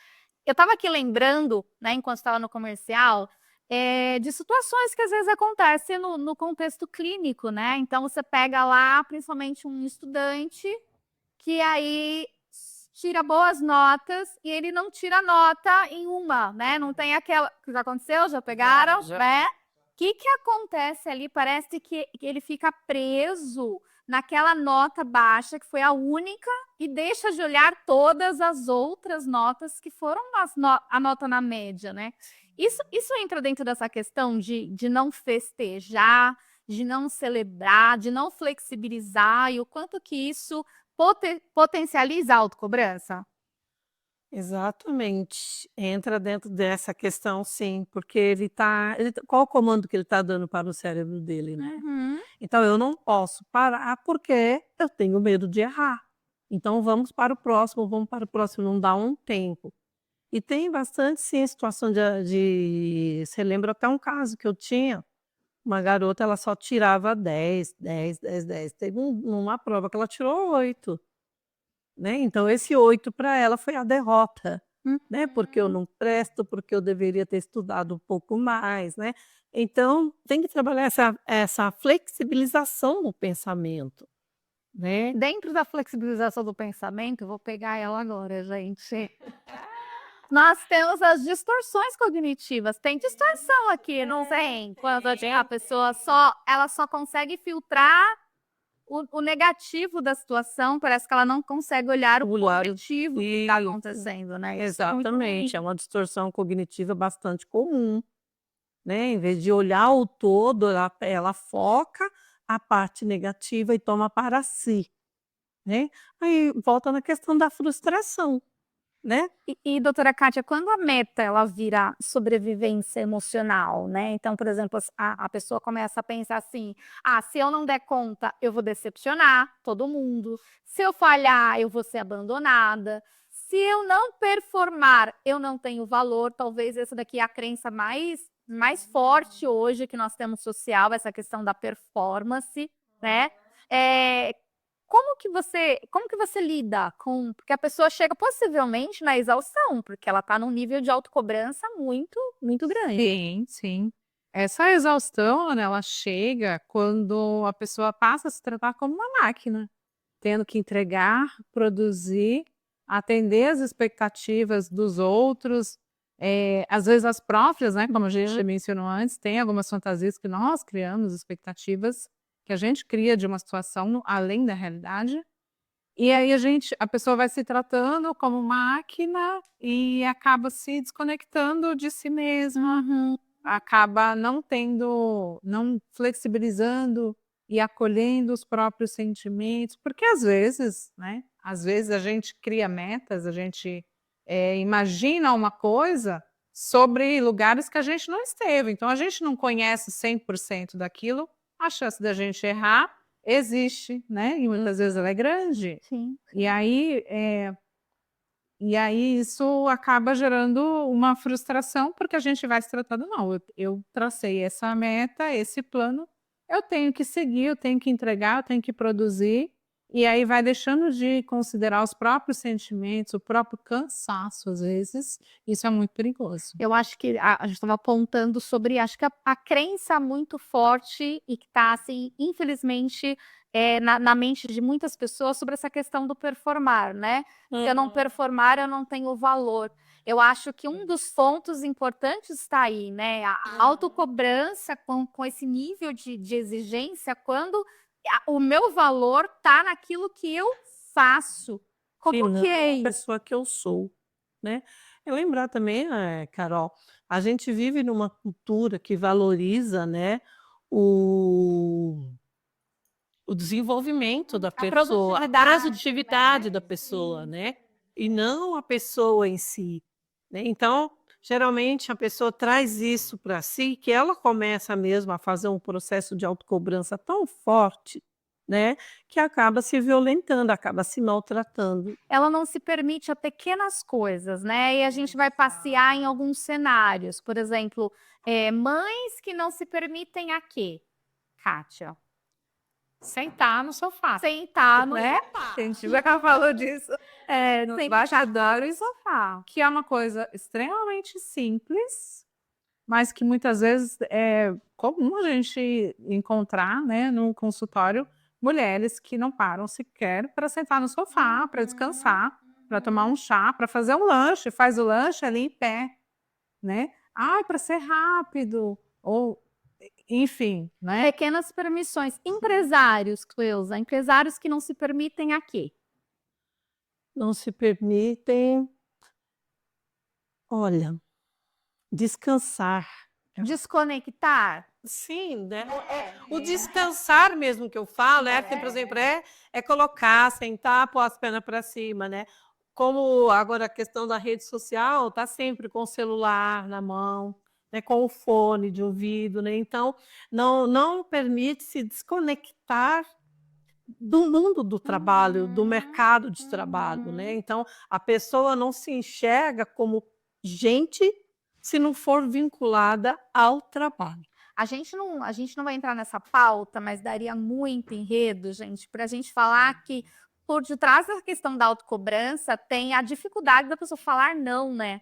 Eu estava aqui lembrando, né, enquanto estava no comercial, de situações que às vezes acontecem no contexto clínico, né? Então você pega lá, principalmente um estudante, que aí tira boas notas e ele não tira nota em uma, né? Não tem aquela. Já aconteceu? Já pegaram? Já. Né? O que acontece ali? Parece que ele fica preso naquela nota baixa, que foi a única, e deixa de olhar todas as outras notas que foram a nota na média, né? Isso entra dentro dessa questão de não festejar, de não celebrar, de não flexibilizar, e o quanto que isso potencializa a autocobrança? Exatamente. Entra dentro dessa questão, sim, porque qual o comando que ele está dando para o cérebro dele, né? Uhum. Então eu não posso parar porque eu tenho medo de errar. Então vamos para o próximo, não dá um tempo. E tem bastante, sim, situação você lembra até um caso que eu tinha, uma garota, ela só tirava 10, 10, 10, 10. Teve uma prova que ela tirou 8. Né? Então esse 8 para ela foi a derrota, né? Porque eu não presto, porque eu deveria ter estudado um pouco mais, né? Então tem que trabalhar essa flexibilização no pensamento, né? Dentro da flexibilização do pensamento, eu vou pegar ela agora, gente. Nós temos as distorções cognitivas. Tem distorção aqui, não tem? Quando a pessoa ela só consegue filtrar o negativo da situação, parece que ela não consegue olhar o positivo que está acontecendo, né? Isso é muito ruim. Exatamente, é uma distorção cognitiva bastante comum, né? Em vez de olhar o todo, ela foca a parte negativa e toma para si, né? Aí volta na questão da frustração, né? E doutora Kátia, quando a meta ela vira sobrevivência emocional, né? Então, por exemplo, a pessoa começa a pensar assim: se eu não der conta, eu vou decepcionar todo mundo. Se eu falhar, eu vou ser abandonada. Se eu não performar, eu não tenho valor. Talvez essa daqui é a crença mais forte hoje que nós temos social, essa questão da performance, né? Como que você lida com, porque a pessoa chega possivelmente na exaustão, porque ela está num nível de autocobrança muito, muito grande. Sim, sim. Essa exaustão, né, ela chega quando a pessoa passa a se tratar como uma máquina, tendo que entregar, produzir, atender as expectativas dos outros, às vezes as próprias, né, como a gente mencionou antes, tem algumas fantasias que nós criamos, expectativas que a gente cria de uma situação além da realidade, e aí a pessoa vai se tratando como máquina e acaba se desconectando de si mesma, acaba não flexibilizando e acolhendo os próprios sentimentos, porque às vezes, né, às vezes a gente cria metas, a gente imagina uma coisa sobre lugares que a gente não esteve, então a gente não conhece 100% daquilo, a chance da gente errar existe, né? E muitas vezes ela é grande. Sim. E aí isso acaba gerando uma frustração, porque a gente vai se tratando, não, eu tracei essa meta, esse plano, eu tenho que seguir, eu tenho que entregar, eu tenho que produzir, e aí vai deixando de considerar os próprios sentimentos, o próprio cansaço, às vezes, isso é muito perigoso. Eu acho que a gente estava apontando sobre, acho que a crença muito forte e que está, assim, infelizmente, na mente de muitas pessoas sobre essa questão do performar, né? Se eu não performar, eu não tenho valor. Eu acho que um dos pontos importantes está aí, né? A autocobrança com esse nível de exigência, quando o meu valor está naquilo que eu faço. Como que é A isso? pessoa que eu sou, né? Eu lembrar também, Carol, a gente vive numa cultura que valoriza, né, o desenvolvimento da pessoa, a produtividade da pessoa, né? E não a pessoa em si, né? Então, geralmente a pessoa traz isso para si, que ela começa mesmo a fazer um processo de autocobrança tão forte, né, que acaba se violentando, acaba se maltratando. Ela não se permite a pequenas coisas, né? E a gente vai passear em alguns cenários. Por exemplo, mães que não se permitem a quê, Kátia? Sentar no sofá. Sentar no Né? sofá. A gente já falou disso. No Sempre bastidor, no sofá. que é uma coisa extremamente simples, mas que muitas vezes é comum a gente encontrar, né, no consultório, mulheres que não param sequer para sentar no sofá, para descansar, para tomar um chá, para fazer um lanche, faz o lanche ali em pé, né? Ai, para ser rápido, ou enfim, né? Pequenas permissões. Empresários, Cleusa, empresários que não se permitem a quê? Não se permitem, olha, descansar. Desconectar? Sim, né? O descansar mesmo que eu falo, por exemplo, é colocar, sentar, pôr as pernas para cima, né? Como agora a questão da rede social, tá sempre com o celular na mão, né? Com o fone de ouvido, né? Então, não permite se desconectar do mundo do trabalho, do mercado de trabalho, né? Então, a pessoa não se enxerga como gente se não for vinculada ao trabalho. A gente não vai entrar nessa pauta, mas daria muito enredo, gente, para a gente falar que por detrás da questão da autocobrança tem a dificuldade da pessoa falar não, né?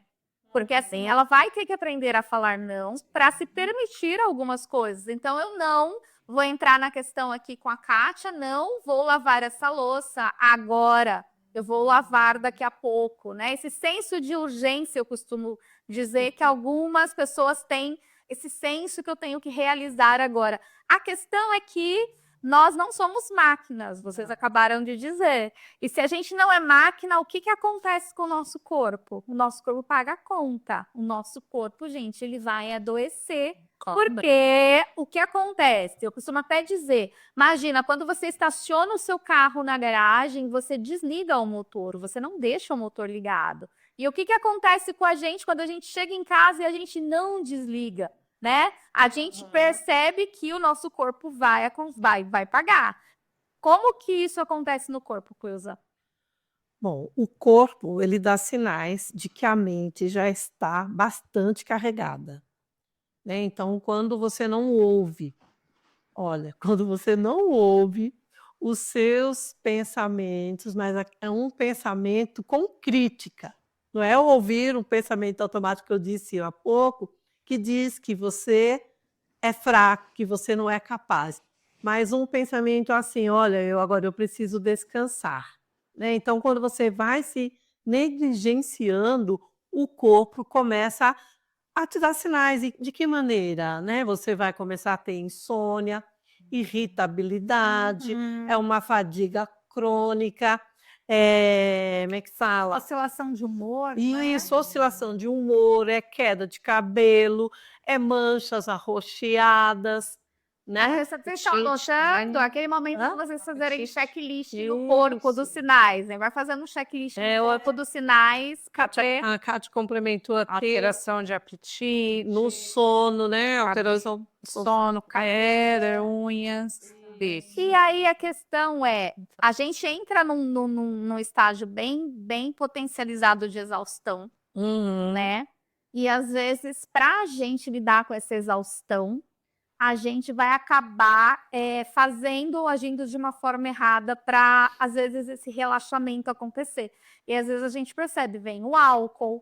Porque assim, ela vai ter que aprender a falar não para se permitir algumas coisas. Então, eu não vou entrar na questão aqui com a Kátia, não vou lavar essa louça agora, eu vou lavar daqui a pouco, né? Esse senso de urgência, eu costumo dizer que algumas pessoas têm esse senso que eu tenho que realizar agora. A questão é que nós não somos máquinas, vocês acabaram de dizer. E se a gente não é máquina, o que acontece com o nosso corpo? O nosso corpo paga a conta. O nosso corpo, gente, ele vai adoecer. Porque o que acontece? Eu costumo até dizer, imagina, quando você estaciona o seu carro na garagem, você desliga o motor, você não deixa o motor ligado. E o que acontece com a gente quando a gente chega em casa e a gente não desliga, né? A gente percebe que o nosso corpo vai pagar. Como que isso acontece no corpo, Cleusa? Bom, o corpo, ele dá sinais de que a mente já está bastante carregada, né? Então, quando você não ouve, olha, quando você não ouve os seus pensamentos, mas é um pensamento com crítica, não é ouvir um pensamento automático que eu disse há pouco, que diz que você é fraco, que você não é capaz, mas um pensamento assim, olha, agora eu preciso descansar, né? Então, quando você vai se negligenciando, o corpo começa a te dar sinais. E de que maneira, né? Você vai começar a ter insônia, irritabilidade, é uma fadiga crônica, como é que fala? Oscilação de humor, né? Isso, oscilação de humor, é queda de cabelo, é manchas arroxeadas, né? Vocês estão notando aquele momento Hã? de vocês fazerem checklist no corpo dos sinais, né? Vai fazendo um checklist no corpo dos sinais. A Kátia complementou aqui Alteração de apetite, no sono, né? Alteração sono, caera, unhas. E aí a questão é, a gente entra num estágio bem potencializado de exaustão, né? E às vezes, para a gente lidar com essa exaustão, a gente vai acabar agindo de uma forma errada para, às vezes, esse relaxamento acontecer. E às vezes a gente percebe, vem o álcool,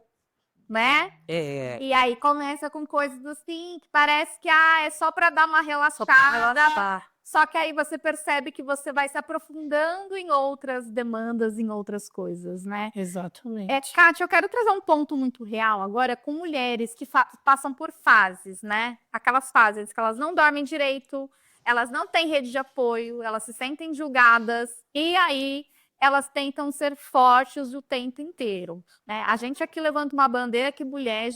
né? E aí começa com coisas assim, que parece que é só para dar uma relaxada. Só que aí você percebe que você vai se aprofundando em outras demandas, em outras coisas, né? Exatamente. Kátia, eu quero trazer um ponto muito real agora com mulheres que passam por fases, né? Aquelas fases que elas não dormem direito, elas não têm rede de apoio, elas se sentem julgadas, e aí elas tentam ser fortes o tempo inteiro, né? A gente aqui levanta uma bandeira que mulher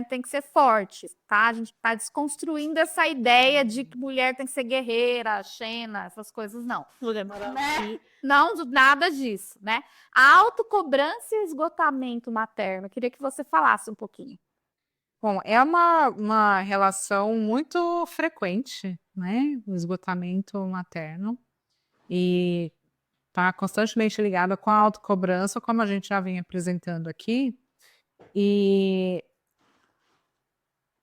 tem que ser forte, tá? A gente tá desconstruindo essa ideia de que mulher tem que ser guerreira, xena, essas coisas, não. Né? Não, nada disso, né? A autocobrança e o esgotamento materno, eu queria que você falasse um pouquinho. Bom, é uma relação muito frequente, né? O esgotamento materno. E está constantemente ligada com a autocobrança, como a gente já vem apresentando aqui. E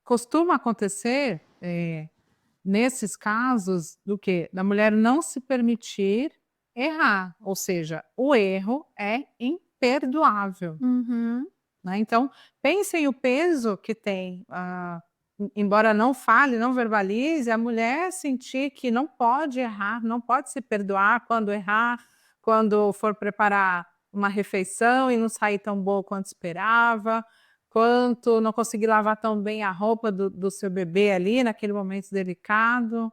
costuma acontecer, nesses casos, da mulher não se permitir errar, ou seja, o erro é imperdoável. Né? Então, pensem o peso que tem, embora não fale, não verbalize, a mulher sentir que não pode errar, não pode se perdoar quando errar, quando for preparar uma refeição e não sair tão boa quanto esperava, quanto não conseguir lavar tão bem a roupa do seu bebê ali naquele momento delicado,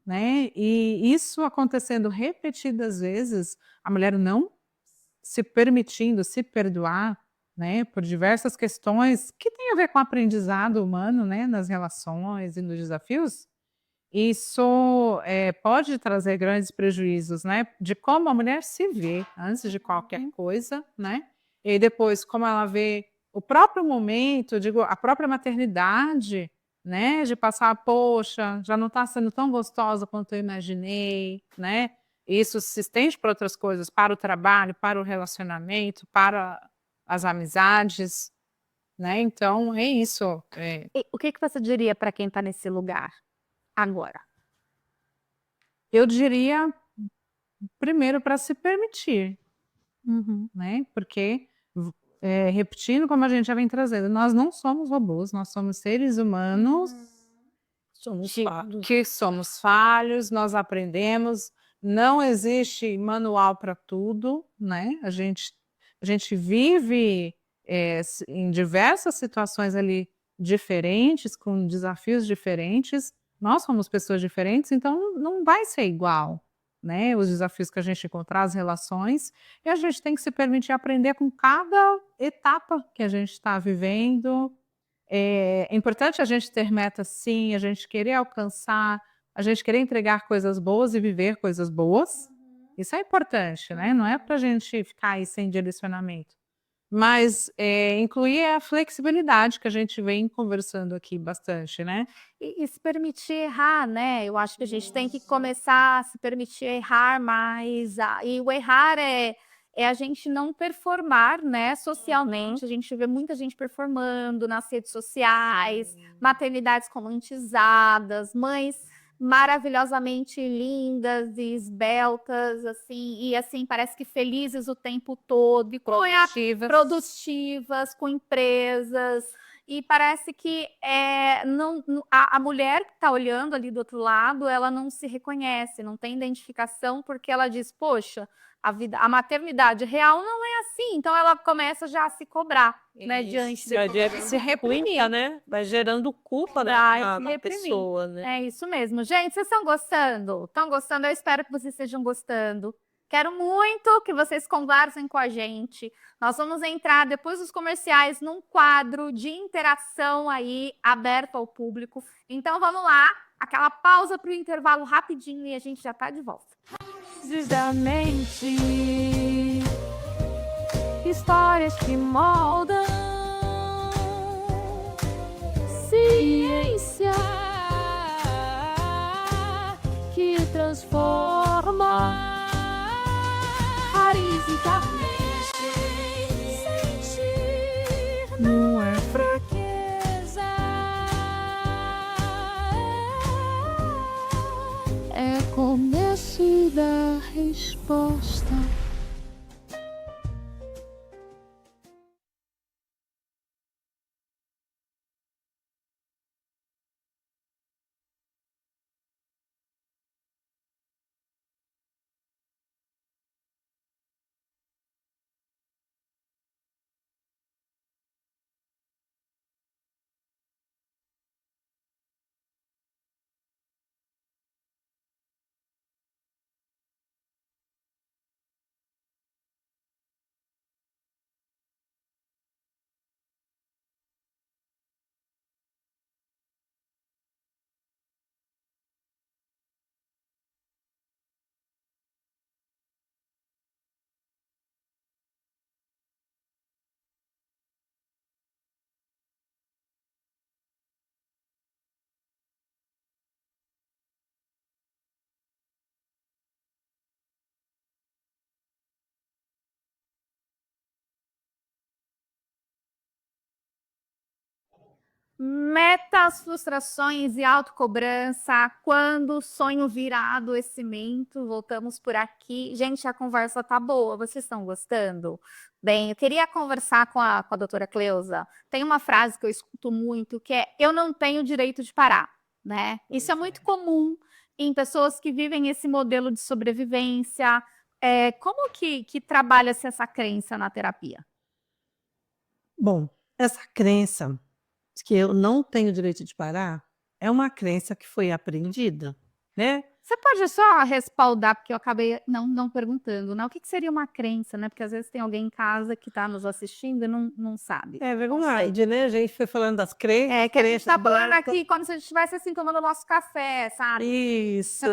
né? E isso acontecendo repetidas vezes, a mulher não se permitindo se perdoar, né, por diversas questões que têm a ver com o aprendizado humano, né, nas relações e nos desafios, isso pode trazer grandes prejuízos, né, de como a mulher se vê antes de qualquer coisa, né, e depois como ela vê o próprio momento, digo, a própria maternidade, né, de passar, poxa, já não está sendo tão gostosa quanto eu imaginei, né, isso se estende para outras coisas, para o trabalho, para o relacionamento, para as amizades, né, então é isso. E o que que você diria para quem está nesse lugar agora? Eu diria, primeiro, para se permitir, né, porque, repetindo como a gente já vem trazendo, nós não somos robôs, nós somos seres humanos Somos que falhos. que somos falhos, nós aprendemos, não existe manual para tudo, né, a gente vive, em diversas situações ali diferentes, com desafios diferentes, nós somos pessoas diferentes, então não vai ser igual, né, os desafios que a gente encontrar, as relações, e a gente tem que se permitir aprender com cada etapa que a gente está vivendo. É importante a gente ter metas sim, a gente querer alcançar, a gente querer entregar coisas boas e viver coisas boas. Isso é importante, né, não é para a gente ficar aí sem direcionamento. Mas, incluir a flexibilidade que a gente vem conversando aqui bastante, né. E se permitir errar, né, eu acho que a gente tem que começar a se permitir errar mais, e o errar é a gente não performar, né, socialmente, a gente vê muita gente performando nas redes sociais, maternidades romantizadas, mães maravilhosamente lindas e esbeltas, assim, e assim, parece que felizes o tempo todo, e produtivas, com empresas, e parece que a mulher que está olhando ali do outro lado, ela não se reconhece, não tem identificação, porque ela diz, poxa, a maternidade real não é assim, então ela começa já a se cobrar, né, diante Se reprimir, né? Vai gerando culpa Vai na pessoa, né? É isso mesmo. Gente, vocês estão gostando? Estão gostando? Eu espero que vocês estejam gostando. Quero muito que vocês conversem com a gente. Nós vamos entrar, depois dos comerciais, num quadro de interação aí, aberto ao público. Então, vamos lá. Aquela pausa para o intervalo rapidinho e a gente já está de volta. Da mente, histórias que moldam, ciência que transforma. Raiz e sentir não é fraqueza, é começo da resposta. Metas, frustrações e autocobrança, quando o sonho vira adoecimento, voltamos por aqui. Gente, a conversa tá boa, vocês estão gostando? Bem, eu queria conversar com a doutora Cleusa. Tem uma frase que eu escuto muito, que é, eu não tenho direito de parar, né? Isso é muito comum em pessoas que vivem esse modelo de sobrevivência, Como que trabalha-se essa crença na terapia? Bom, essa crença de que eu não tenho direito de parar é uma crença que foi aprendida, né? Você pode só respaldar, porque eu acabei não perguntando, né? O que seria uma crença, né? Porque às vezes tem alguém em casa que está nos assistindo e não sabe. É verdade, né? A gente foi falando das crenças. Que a gente tá falando brancas. aqui como se a gente estivesse assim tomando o nosso café, sabe? Isso.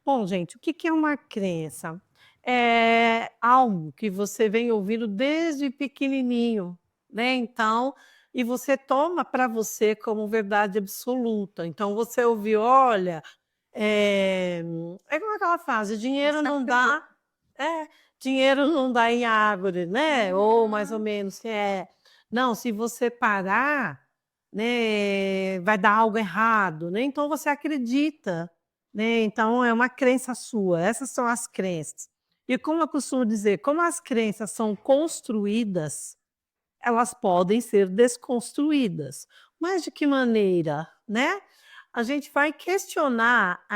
Bom, gente, o que que é uma crença? É algo que você vem ouvindo desde pequenininho, né? Então, e você toma para você como verdade absoluta. Então, você ouviu, olha, como aquela frase, dinheiro não dá, dinheiro não dá em árvore, né? Ou mais ou menos, não, se você parar, né, vai dar algo errado, né? Então você acredita, né? Então é uma crença sua. Essas são as crenças. E como eu costumo dizer, como as crenças são construídas, elas podem ser desconstruídas. Mas de que maneira, né? A gente vai questionar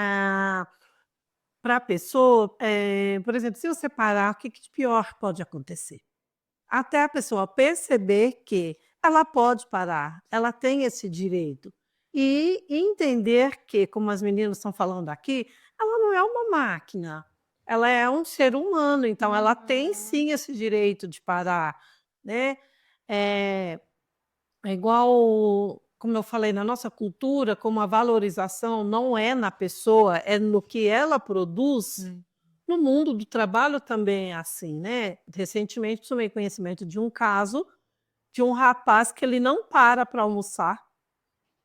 para a pessoa, por exemplo, se eu separar, o que de pior pode acontecer? Até a pessoa perceber que ela pode parar, ela tem esse direito. E entender que, como as meninas estão falando aqui, ela não é uma máquina, ela é um ser humano, então ela tem sim esse direito de parar, né? É igual, como eu falei, na nossa cultura, como a valorização não é na pessoa, é no que ela produz. No mundo do trabalho também é assim, né? Recentemente tomei conhecimento de um caso de um rapaz que ele não para almoçar,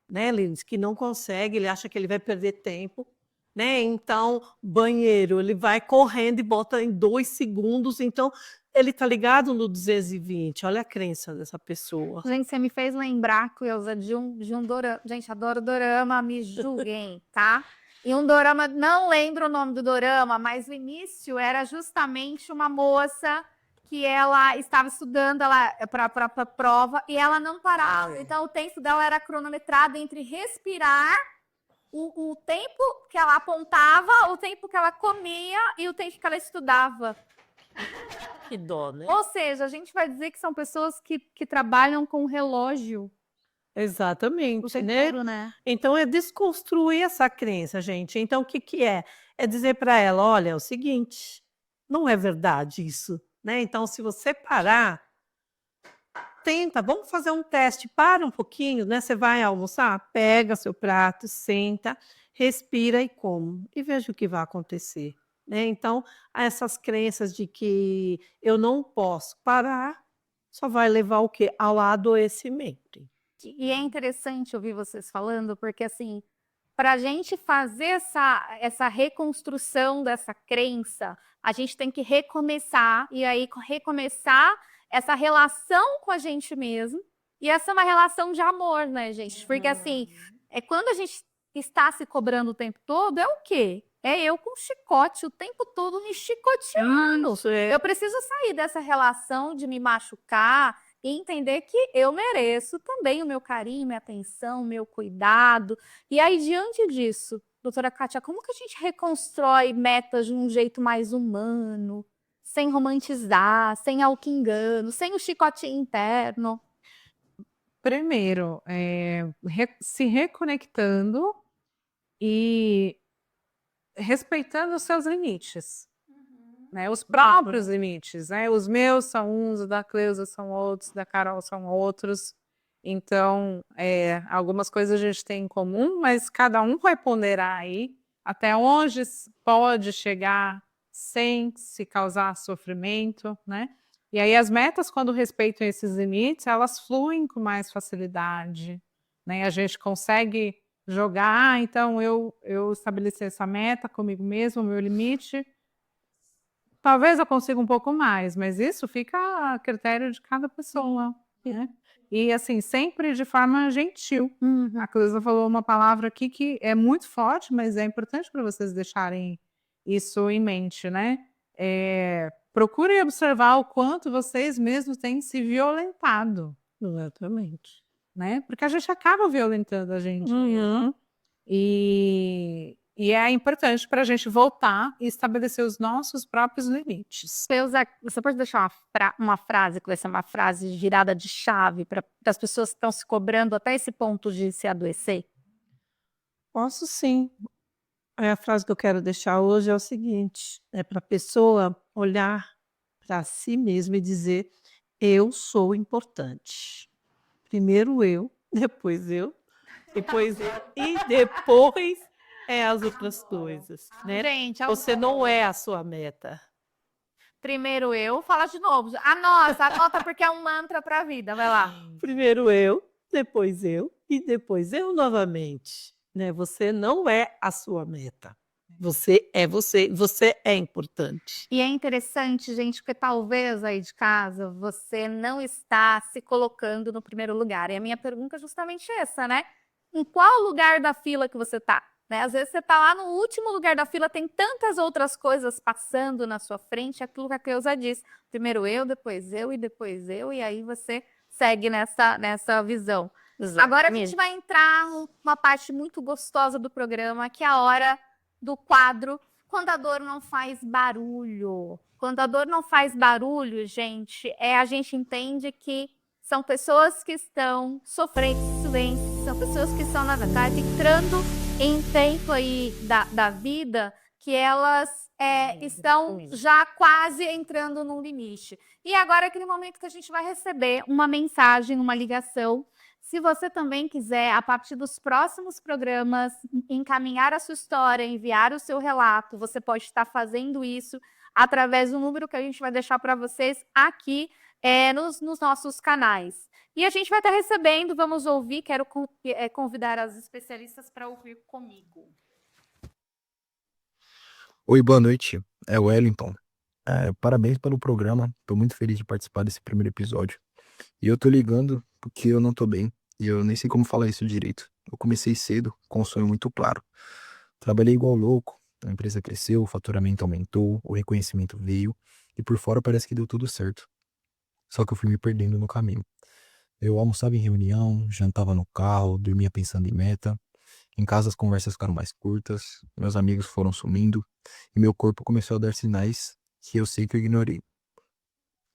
né? Ele diz que não consegue, ele acha que ele vai perder tempo, né? Então, banheiro, ele vai correndo e bota em 2 segundos, então ele tá ligado no 220, olha a crença dessa pessoa. Gente, você me fez lembrar, Cleusa, de um dorama. Gente, adoro dorama, me julguem, tá? E um dorama, não lembro o nome do dorama, mas o início era justamente uma moça que ela estava estudando para a prova e ela não parava. Então, o tempo dela era cronometrado entre respirar, o tempo que ela apontava, o tempo que ela comia e o tempo que ela estudava. Que dó, né? Ou seja, a gente vai dizer que são pessoas que trabalham com relógio. Exatamente, né? Né? Então é desconstruir essa crença, gente. Então o que que é? É dizer para ela, olha, é o seguinte, não é verdade isso, né? Então se você parar, tenta, vamos fazer um teste, para um pouquinho, né? Você vai almoçar, pega seu prato, senta, respira e come, e veja o que vai acontecer, né? Então, essas crenças de que eu não posso parar, só vai levar o quê? Ao adoecimento. E é interessante ouvir vocês falando, porque assim, para a gente fazer essa reconstrução dessa crença, a gente tem que recomeçar, e aí recomeçar essa relação com a gente mesmo. E essa é uma relação de amor, né, gente? Porque assim, quando a gente está se cobrando o tempo todo, é o quê? É eu com chicote o tempo todo me chicoteando. Eu preciso sair dessa relação de me machucar e entender que eu mereço também o meu carinho, minha atenção, o meu cuidado. E aí, diante disso, doutora Kátia, como que a gente reconstrói metas de um jeito mais humano, sem romantizar, sem auto-engano, sem o chicotinho interno? Primeiro, se reconectando e respeitando os seus limites, né? Os próprios limites, né? Os meus são uns, os da Cleusa são outros, da Carol são outros. Então, algumas coisas a gente tem em comum, mas cada um vai ponderar aí até onde pode chegar sem se causar sofrimento, né? E aí as metas, quando respeitam esses limites, elas fluem com mais facilidade, né? A gente consegue jogar, então eu estabeleci essa meta comigo mesmo, o meu limite. Talvez eu consiga um pouco mais, mas isso fica a critério de cada pessoa, né? E assim, sempre de forma gentil. A Cleusa falou uma palavra aqui que é muito forte, mas é importante para vocês deixarem isso em mente, né? Procurem observar o quanto vocês mesmos têm se violentado. Exatamente. Né? Porque a gente acaba violentando a gente. E E é importante para a gente voltar e estabelecer os nossos próprios limites. Você pode deixar uma frase, que vai ser uma frase girada de chave para as pessoas que estão se cobrando até esse ponto de se adoecer? Posso sim. A frase que eu quero deixar hoje é o seguinte: é para a pessoa olhar para si mesma e dizer: eu sou importante. Primeiro eu, depois eu e depois as outras coisas, né? Gente, Você não é a sua meta. primeiro eu, fala de novo. Anota porque é um mantra para a vida. Vai lá. Primeiro eu e depois eu novamente, né? Você não é a sua meta. Você é importante. E é interessante, gente, porque talvez aí de casa você não está se colocando no primeiro lugar. E a minha pergunta é justamente essa, né? Em qual lugar da fila que você está? Né? Às vezes você está lá no último lugar da fila, tem tantas outras coisas passando na sua frente, aquilo que a Cleusa diz. Primeiro eu, depois eu e depois eu, e aí você segue nessa visão. Agora a gente vai entrar numa parte muito gostosa do programa, que é a hora do quadro Quando a Dor Não Faz Barulho. Quando a dor não faz barulho, gente, a gente entende que são pessoas que estão sofrendo silêncio, são pessoas que estão, na verdade, entrando em tempo aí da vida que elas estão já quase entrando num limite. E agora é aquele momento que a gente vai receber uma mensagem, uma ligação. Se você também quiser, a partir dos próximos programas, encaminhar a sua história, enviar o seu relato, você pode estar fazendo isso através do número que a gente vai deixar para vocês aqui nos nossos canais. E a gente vai estar recebendo, vamos ouvir, quero convidar as especialistas para ouvir comigo. Oi, boa noite. É o Wellington. Parabéns pelo programa. Estou muito feliz de participar desse primeiro episódio. E eu tô ligando porque eu não tô bem. E eu nem sei como falar isso direito. Eu comecei cedo, com um sonho muito claro. Trabalhei igual louco. A empresa cresceu, o faturamento aumentou, o reconhecimento veio. E por fora parece que deu tudo certo. Só que eu fui me perdendo no caminho. Eu almoçava em reunião, jantava no carro, dormia pensando em meta. Em casa as conversas ficaram mais curtas, meus amigos foram sumindo e meu corpo começou a dar sinais que eu sei que eu ignorei.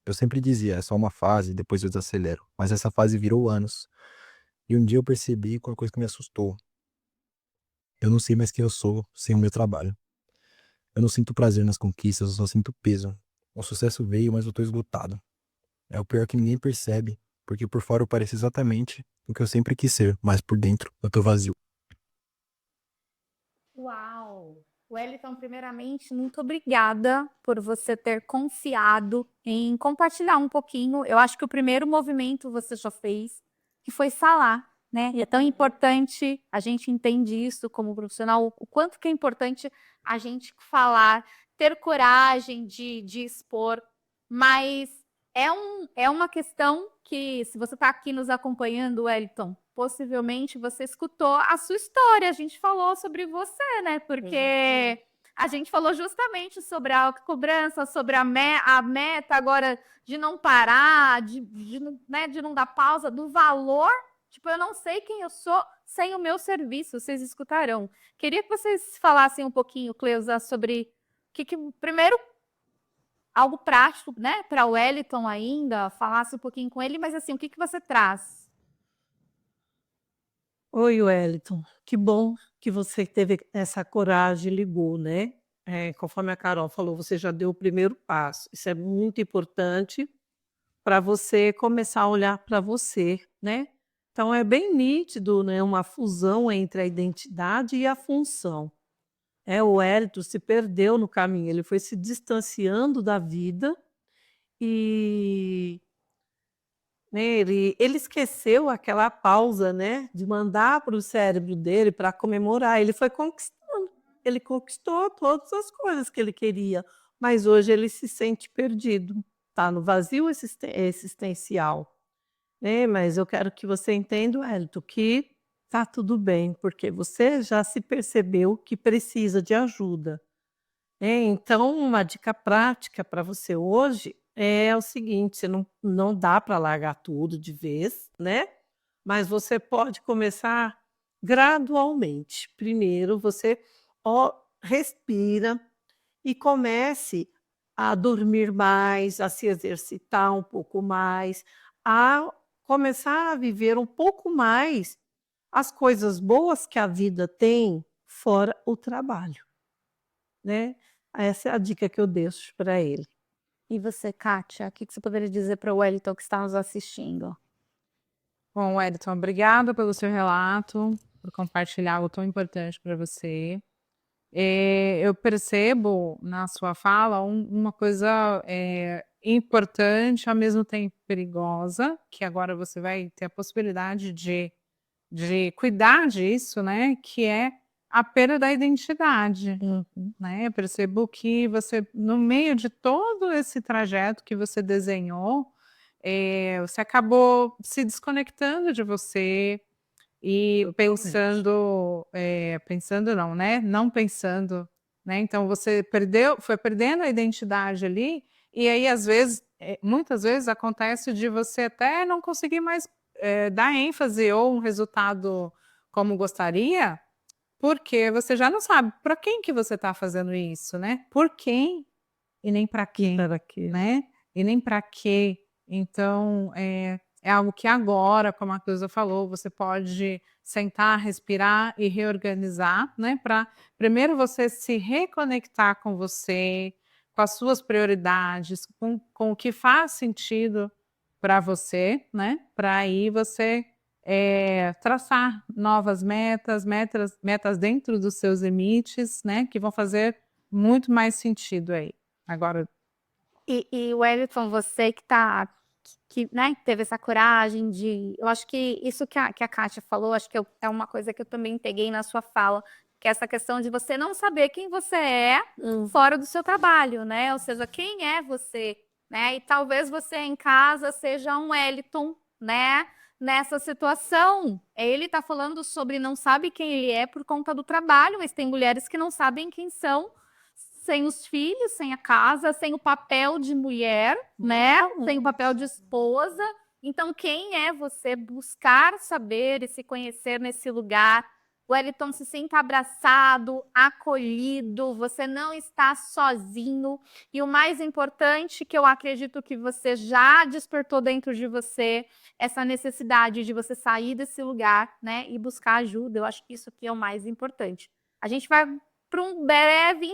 Eu sempre dizia, é só uma fase, depois eu desacelero. Mas essa fase virou anos. E um dia eu percebi uma coisa que me assustou. Eu não sei mais quem eu sou sem o meu trabalho. Eu não sinto prazer nas conquistas, eu só sinto peso. O sucesso veio, mas eu tô esgotado. É o pior que ninguém percebe, porque por fora eu pareço exatamente o que eu sempre quis ser, mas por dentro eu tô vazio. Uau! Wellington, primeiramente, muito obrigada por você ter confiado em compartilhar um pouquinho. Eu acho que o primeiro movimento você já fez, que foi falar, né? E é tão importante, a gente entende isso como profissional, o quanto que é importante a gente falar, ter coragem de expor, mas é uma questão que, se você está aqui nos acompanhando, Wellington, possivelmente você escutou a sua história, a gente falou sobre você, né? Porque a gente falou justamente sobre a autocobrança, sobre a meta agora de não parar, de não dar pausa, do valor. Tipo, eu não sei quem eu sou sem o meu serviço, vocês escutarão. Queria que vocês falassem um pouquinho, Cleusa, sobre primeiro, algo prático, né, para o Wellington ainda, falasse um pouquinho com ele, mas assim, o que você traz? Oi, Wellington. Que bom que você teve essa coragem e ligou, né? Conforme a Carol falou, você já deu o primeiro passo. Isso é muito importante para você começar a olhar para você, né? Então é bem nítido, né, uma fusão entre a identidade e a função. O Wellington se perdeu no caminho, ele foi se distanciando da vida e né, ele esqueceu aquela pausa, né, de mandar para o cérebro dele para comemorar. Ele foi conquistando, ele conquistou todas as coisas que ele queria, mas hoje ele se sente perdido, está no vazio existencial. Mas eu quero que você entenda, Wellington, que está tudo bem, porque você já se percebeu que precisa de ajuda. Então, uma dica prática para você hoje é o seguinte: você não dá para largar tudo de vez, né? Mas você pode começar gradualmente. Primeiro, você respira e comece a dormir mais, a se exercitar um pouco mais, a começar a viver um pouco mais as coisas boas que a vida tem fora o trabalho, né. Essa é a dica que eu deixo para ele. E você, Kátia, o que você poderia dizer para o Wellington que está nos assistindo? Bom, Wellington, obrigada pelo seu relato, por compartilhar algo tão importante para você. Eu percebo na sua fala uma coisa importante, ao mesmo tempo perigosa, que agora você vai ter a possibilidade de cuidar disso, né? Que é a perda da identidade. Né? Eu percebo que você, no meio de todo esse trajeto que você desenhou, você acabou se desconectando de você e pensando não, né? Não pensando, né? Então você foi perdendo a identidade ali, e aí às vezes, muitas vezes acontece de você até não conseguir mais dar ênfase ou um resultado como gostaria, porque você já não sabe para quem que você está fazendo isso, né? Por quem e nem para quem, né? E nem para quê. Então, é algo que agora, como a Cleusa falou, você pode sentar, respirar e reorganizar, né? Para primeiro você se reconectar com você, com as suas prioridades, com o que faz sentido para você, né? Para aí você traçar novas metas dentro dos seus limites, né? Que vão fazer muito mais sentido aí. Agora, E Wellington, você que né, teve essa coragem de. Eu acho que isso que a Kátia falou, acho que é uma coisa que eu também peguei na sua fala, que é essa questão de você não saber quem você é fora do seu trabalho, né? Ou seja, quem é você, né? E talvez você em casa seja um Wellington, né? Nessa situação. Ele está falando sobre não sabe quem ele é por conta do trabalho, mas tem mulheres que não sabem quem são sem os filhos, sem a casa, sem o papel de mulher, né? Sem o papel de esposa. Então, quem é você? Buscar saber e se conhecer nesse lugar. O Wellington se sinta abraçado, acolhido, você não está sozinho. E o mais importante, que eu acredito que você já despertou dentro de você, essa necessidade de você sair desse lugar, né? E buscar ajuda. Eu acho que isso aqui é o mais importante. A gente vai para um breve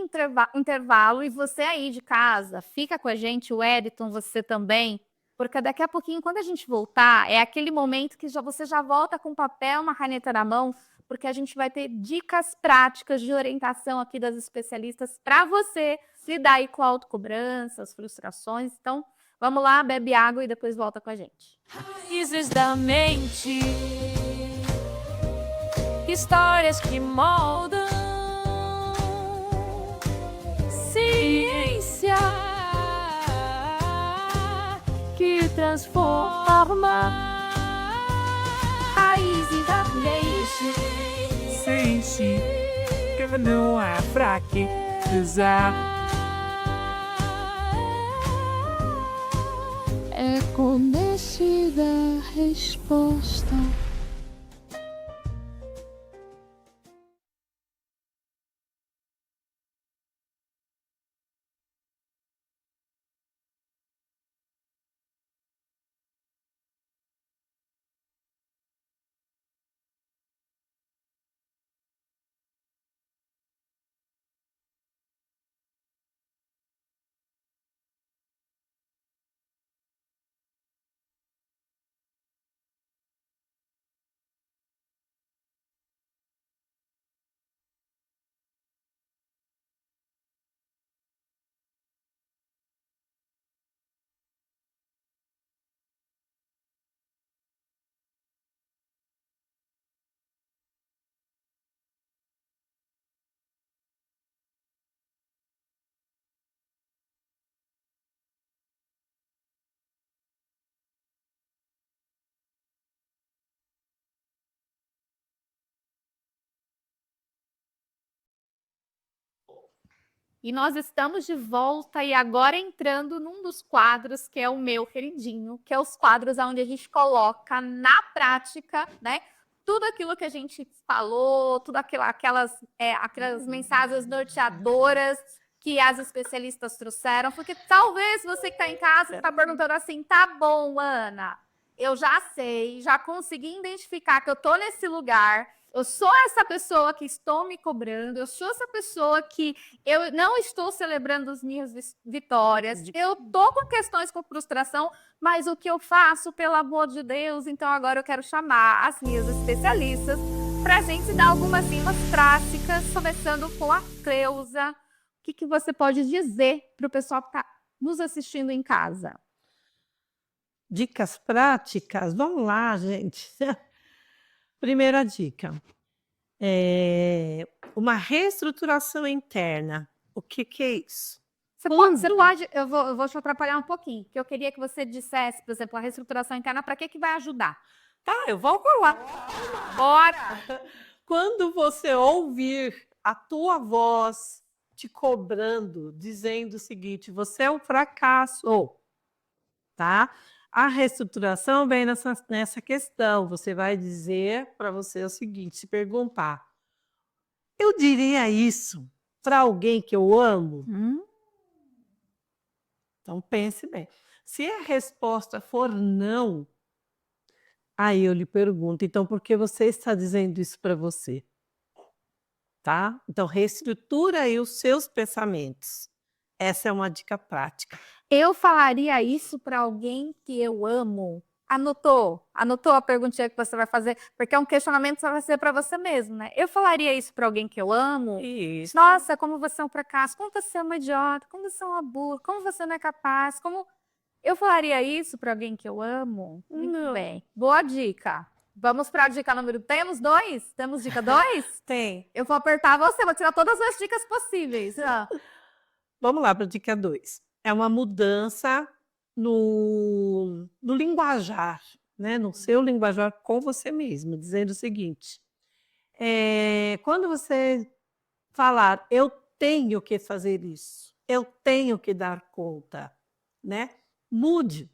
intervalo e você aí de casa, fica com a gente, o Wellington, você também, porque daqui a pouquinho, quando a gente voltar, é aquele momento que você já volta com papel, uma caneta na mão, porque a gente vai ter dicas práticas de orientação aqui das especialistas para você lidar aí com a autocobrança, as frustrações. Então, vamos lá, bebe água e depois volta com a gente. Raízes da mente, histórias que moldam, ciência que transforma. Raízes da mente, Sente que não há fraqueza. é conhecida a resposta. E nós estamos de volta e agora entrando num dos quadros que é o meu queridinho, que é os quadros onde a gente coloca na prática, né, tudo aquilo que a gente falou, tudo aquelas mensagens norteadoras que as especialistas trouxeram, porque talvez você que está em casa está perguntando assim, tá bom, Ana, eu já sei, já consegui identificar que eu estou nesse lugar, eu sou essa pessoa que estou me cobrando, eu sou essa pessoa que eu não estou celebrando as minhas vitórias, eu estou com questões com frustração, mas o que eu faço, pelo amor de Deus, então agora eu quero chamar as minhas especialistas para a gente dar algumas dicas práticas, começando com a Cleusa. O que você pode dizer para o pessoal que está nos assistindo em casa? Dicas práticas? Vamos lá, gente. Primeira dica. Uma reestruturação interna. O que é isso? Você pode, eu vou te atrapalhar um pouquinho, que eu queria que você dissesse, por exemplo, a reestruturação interna, para que vai ajudar? Tá, eu vou falar. Bora! Quando você ouvir a tua voz te cobrando, dizendo o seguinte, você é um fracasso, tá? A reestruturação vem nessa questão. Você vai dizer para você o seguinte, se perguntar, eu diria isso para alguém que eu amo? Então pense bem. Se a resposta for não, aí eu lhe pergunto, então por que você está dizendo isso para você? Tá? Então reestrutura aí os seus pensamentos. Essa é uma dica prática. Eu falaria isso para alguém que eu amo? Anotou a perguntinha que você vai fazer? Porque é um questionamento que vai ser para você mesmo, né? Eu falaria isso para alguém que eu amo? Isso. Nossa, como você é um fracasso, como você é uma idiota, como você é uma burra, como você não é capaz, como... Eu falaria isso para alguém que eu amo? Muito bem. Boa dica. Vamos para a dica número... Temos 2? Temos dica 2? Tem. Eu vou apertar você, vou tirar todas as dicas possíveis. Vamos lá para a dica 2. É uma mudança no linguajar, né? No seu linguajar com você mesmo, dizendo o seguinte, quando você falar, eu tenho que fazer isso, eu tenho que dar conta, né? Mude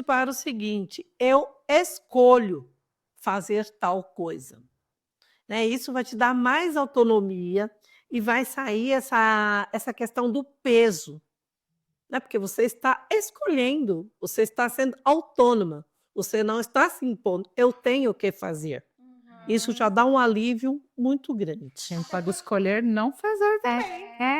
para o seguinte, eu escolho fazer tal coisa. Né? Isso vai te dar mais autonomia e vai sair essa questão do peso. Né? Porque você está escolhendo, você está sendo autônoma, você não está se impondo, eu tenho que fazer. Isso já dá um alívio muito grande. Quem pode escolher não fazer.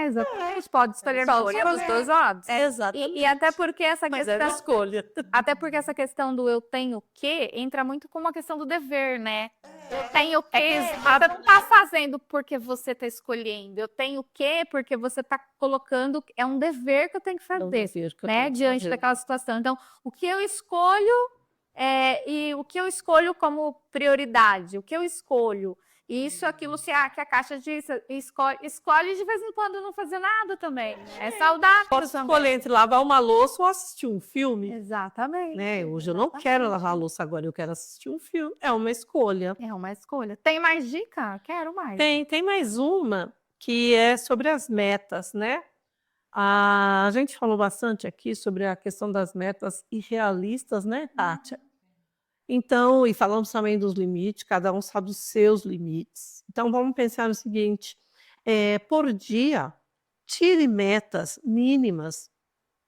Exatamente. Pode escolher dos dois lados. Exato. E até porque essa questão, escolha. até porque essa questão do eu tenho que entra muito com uma questão do dever, né? Eu tenho que, você não tá fazendo porque você tá escolhendo. Eu tenho que porque você tá colocando, é um dever que eu tenho que fazer, né? Diante daquela situação. Então, o que eu escolho e o que eu escolho como prioridade, o que eu escolho. Isso, aquilo que a Kátia disse, escolhe de vez em quando não fazer nada também. É saudável. Pode escolher entre lavar uma louça ou assistir um filme. Exatamente. Né? Hoje eu não quero lavar a louça agora, eu quero assistir um filme. É uma escolha. É uma escolha. Tem mais dica? Quero mais. Tem mais uma que é sobre as metas, né? A gente falou bastante aqui sobre a questão das metas irrealistas, né, Kátia? Então, e falamos também dos limites, cada um sabe os seus limites. Então, vamos pensar no seguinte, por dia, tire metas mínimas,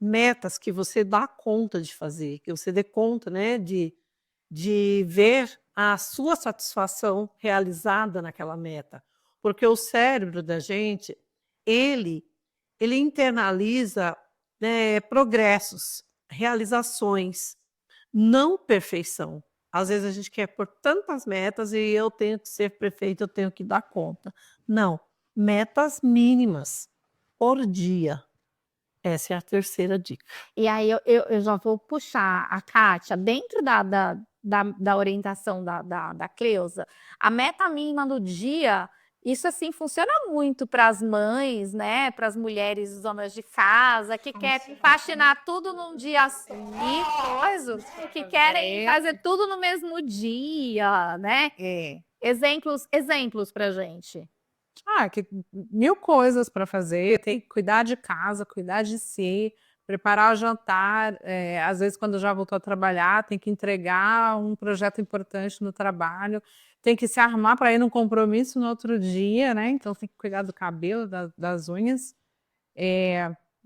metas que você dá conta de fazer, que você dê conta, né, de ver a sua satisfação realizada naquela meta. Porque o cérebro da gente, ele internaliza progressos, realizações, não perfeição. Às vezes a gente quer pôr tantas metas e eu tenho que ser perfeito, eu tenho que dar conta. Não, metas mínimas por dia. Essa é a terceira dica. E aí eu já vou puxar a Kátia dentro da orientação da Cleusa. A meta mínima do dia, isso assim funciona muito para as mães, né? Para as mulheres donas de casa que querem faxinar tudo num dia assim, que querem fazer tudo no mesmo dia, né? Exemplos para gente. Que 1000 coisas para fazer, tem que cuidar de casa, cuidar de si, preparar o jantar, às vezes quando já voltou a trabalhar, tem que entregar um projeto importante no trabalho, tem que se arrumar para ir num compromisso no outro dia, né? Então tem que cuidar do cabelo, das unhas.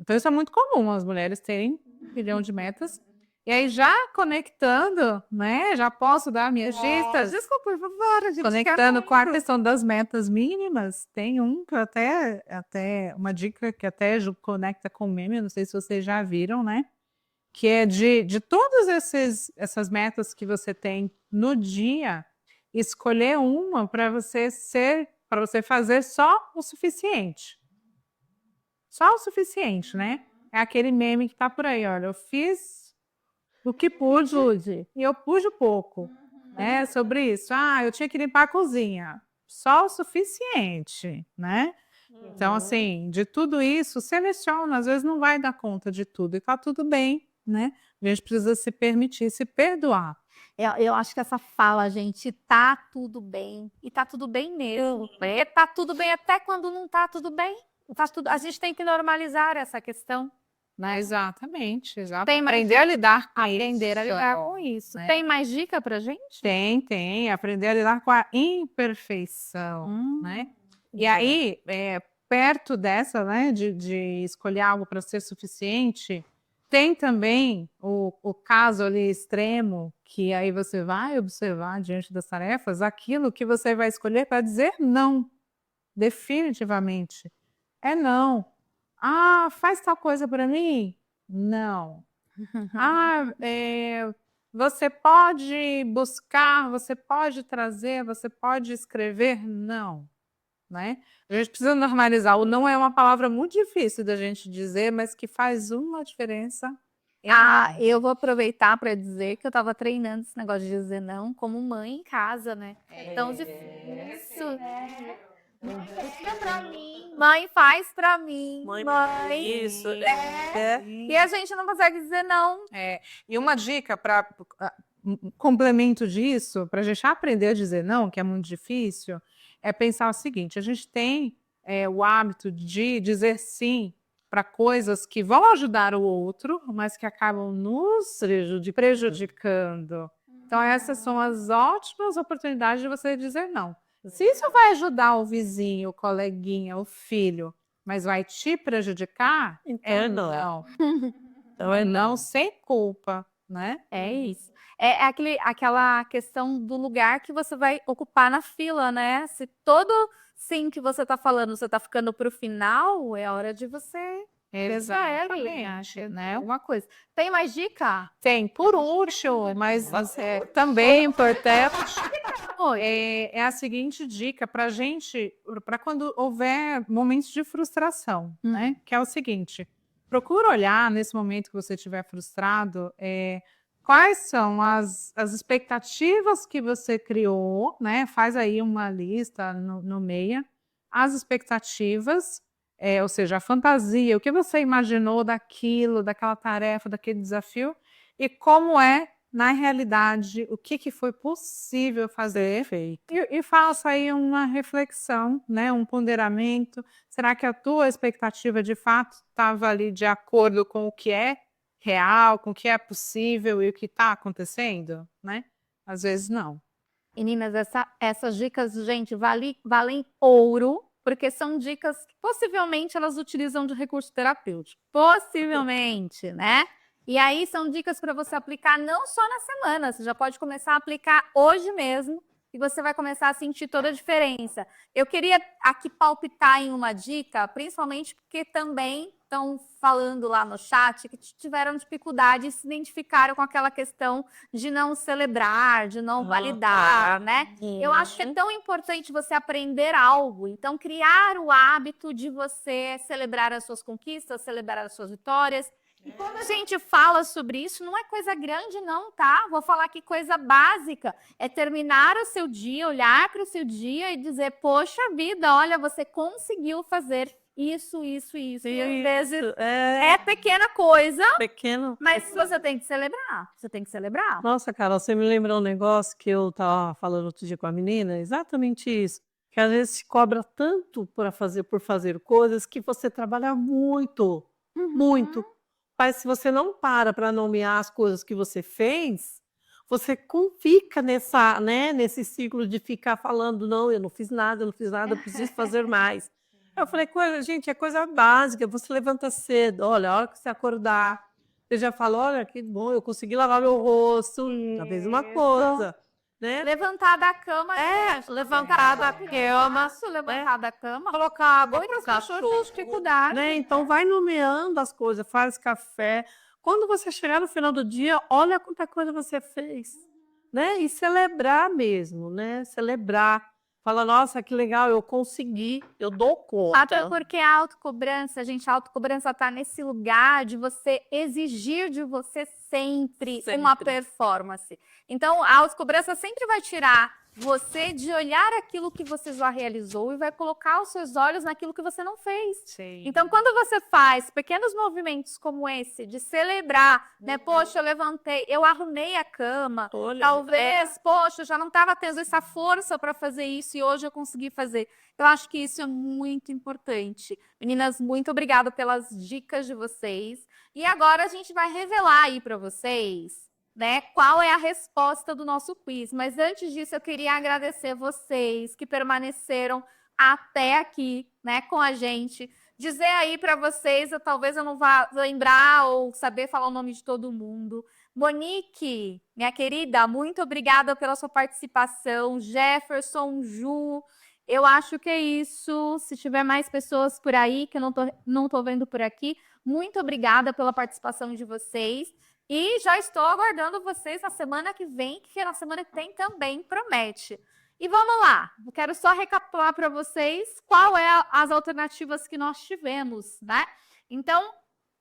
Então isso é muito comum, as mulheres terem 1 milhão de metas. E aí já conectando, né? Já posso dar minhas dicas? Desculpa, por favor. A gente Conectando quer com a muito. questão das metas mínimas, tem que eu até uma dica que até conecta com o meme, não sei se vocês já viram, né? Que é de todas essas metas que você tem no dia, escolher uma para você fazer só o suficiente. Só o suficiente, né? É aquele meme que tá por aí, olha, eu fiz o que pude e eu pude pouco, né? Sobre isso. Eu tinha que limpar a cozinha. Só o suficiente, né? Então, assim, de tudo isso, seleciona. Às vezes não vai dar conta de tudo e tá tudo bem, né? A gente precisa se permitir, se perdoar. Eu acho que essa fala, gente, tá tudo bem. E tá tudo bem mesmo. Tá tudo bem até quando não tá tudo bem. A gente tem que normalizar essa questão. Né? Exatamente. Tem mais- Aprender a lidar com Aprender a isso. lidar com isso. né? Tem mais dica pra gente? Tem. Aprender a lidar com a imperfeição, né? E aí, perto dessa, né, de escolher algo para ser suficiente, tem também o caso ali extremo, que aí você vai observar diante das tarefas aquilo que você vai escolher para dizer não, definitivamente. É não. Faz tal coisa para mim? Não. Você pode buscar, você pode trazer, você pode escrever? Não. Né? A gente precisa normalizar. O não é uma palavra muito difícil da gente dizer, mas que faz uma diferença. Eu vou aproveitar para dizer que eu estava treinando esse negócio de dizer não como mãe em casa, né? É tão difícil. Isso pra mim. Mãe faz pra mim. Mãe. Isso. E a gente não consegue dizer não. E uma dica para complemento disso, para a gente aprender a dizer não, que é muito difícil, é pensar o seguinte: a gente tem o hábito de dizer sim para coisas que vão ajudar o outro, mas que acabam nos prejudicando. Então, essas são as ótimas oportunidades de você dizer não. Se isso vai ajudar o vizinho, o coleguinha, o filho, mas vai te prejudicar, Então, não. Então, é não sem culpa, né? É isso. É aquela questão do lugar que você vai ocupar na fila, né? Se todo sim que você tá falando, você tá ficando pro final, é hora de você Exatamente, né? alguma coisa. Tem mais dica? Tem, por último, mas também importante, é a seguinte dica para gente, para quando houver momentos de frustração, né? Que é o seguinte: procura olhar nesse momento que você estiver frustrado, quais são as expectativas que você criou, né? Faz aí uma lista no meia, as expectativas. Ou seja, a fantasia, o que você imaginou daquilo, daquela tarefa, daquele desafio, e como é, na realidade, o que foi possível fazer. E faça aí uma reflexão, né, um ponderamento. Será que a tua expectativa, de fato, estava ali de acordo com o que é real, com o que é possível e o que está acontecendo? Né? Às vezes, não. Meninas, essas dicas, gente, valem ouro. Porque são dicas que possivelmente elas utilizam de recurso terapêutico. Possivelmente, né? E aí são dicas para você aplicar não só na semana, você já pode começar a aplicar hoje mesmo e você vai começar a sentir toda a diferença. Eu queria aqui palpitar em uma dica, principalmente porque também estão falando lá no chat que tiveram dificuldade e se identificaram com aquela questão de não celebrar, de não validar, né? Eu acho que é tão importante você aprender algo, então criar o hábito de você celebrar as suas conquistas, celebrar as suas vitórias. E quando a gente fala sobre isso, não é coisa grande não, tá? Vou falar aqui coisa básica, é terminar o seu dia, olhar para o seu dia e dizer, poxa vida, olha, você conseguiu fazer isso. E às vezes é pequena coisa, Pequeno. mas você tem que celebrar. Você tem que celebrar. Nossa, Carol, você me lembrou um negócio que eu estava falando outro dia com a menina, exatamente isso. Que às vezes se cobra tanto por fazer coisas que você trabalha muito, muito. Mas se você não para nomear as coisas que você fez, você fica nesse ciclo de ficar falando, não, eu não fiz nada, eu preciso fazer mais. Eu falei, gente, é coisa básica, você levanta cedo, olha, a hora que você acordar, você já fala, olha, que bom, eu consegui lavar meu rosto, já fez uma coisa, né? Levantar da cama. Levantar da cama, Levantar da cama. colocar água Oi, para o professor, cachorro, dificuldade. né? Então vai nomeando as coisas, faz café. Quando você chegar no final do dia, olha quanta coisa você fez, né? E celebrar mesmo, né? Celebrar. Fala, nossa, que legal, eu consegui, eu dou conta. Até porque a autocobrança, gente, a autocobrança tá nesse lugar de você exigir de você sempre uma performance. Então, a autocobrança sempre vai tirar você de olhar aquilo que você já realizou e vai colocar os seus olhos naquilo que você não fez. Sim. Então, quando você faz pequenos movimentos como esse, de celebrar, né? Poxa, eu levantei, eu arrumei a cama, Olha, talvez, poxa, eu já não estava tendo essa força para fazer isso e hoje eu consegui fazer. Eu acho que isso é muito importante. Meninas, muito obrigada pelas dicas de vocês. E agora a gente vai revelar aí para vocês, né, qual é a resposta do nosso quiz. Mas antes disso, eu queria agradecer vocês que permaneceram até aqui, né, com a gente. Dizer aí para vocês, talvez eu não vá lembrar ou saber falar o nome de todo mundo. Monique, minha querida, muito obrigada pela sua participação. Jefferson, Ju, eu acho que é isso. Se tiver mais pessoas por aí, que eu não tô vendo por aqui, muito obrigada pela participação de vocês. E já estou aguardando vocês na semana que vem, que na semana que tem também promete. E vamos lá, eu quero só recapitular para vocês qual é as alternativas que nós tivemos, né? Então,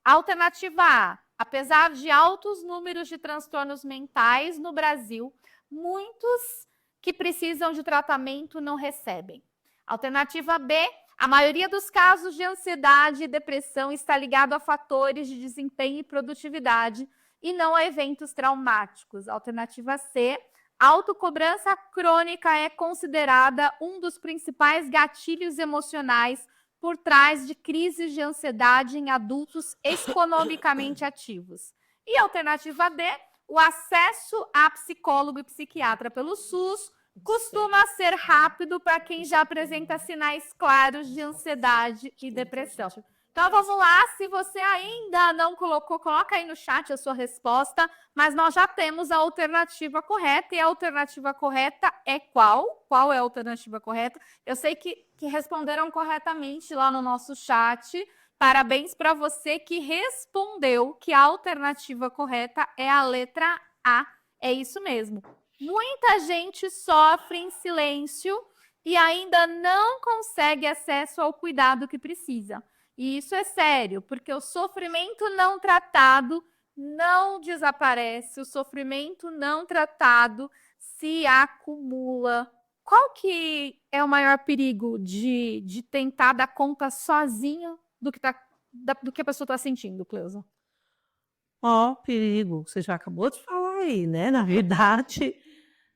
alternativa A, apesar de altos números de transtornos mentais no Brasil, muitos que precisam de tratamento não recebem. Alternativa B, a maioria dos casos de ansiedade e depressão está ligado a fatores de desempenho e produtividade e não a eventos traumáticos. Alternativa C, a autocobrança crônica é considerada um dos principais gatilhos emocionais por trás de crises de ansiedade em adultos economicamente ativos. E alternativa D, o acesso a psicólogo e psiquiatra pelo SUS costuma ser rápido para quem já apresenta sinais claros de ansiedade e depressão. Então vamos lá, se você ainda não colocou, coloca aí no chat a sua resposta, mas nós já temos a alternativa correta, e a alternativa correta é qual? Qual é a alternativa correta? Eu sei que responderam corretamente lá no nosso chat. Parabéns para você que respondeu que a alternativa correta é a letra A. É isso mesmo. Muita gente sofre em silêncio e ainda não consegue acesso ao cuidado que precisa. E isso é sério, porque o sofrimento não tratado não desaparece, o sofrimento não tratado se acumula. Qual que é o maior perigo de tentar dar conta sozinho do que a pessoa está sentindo, Cleusa? Perigo, você já acabou de falar aí, né? Na verdade,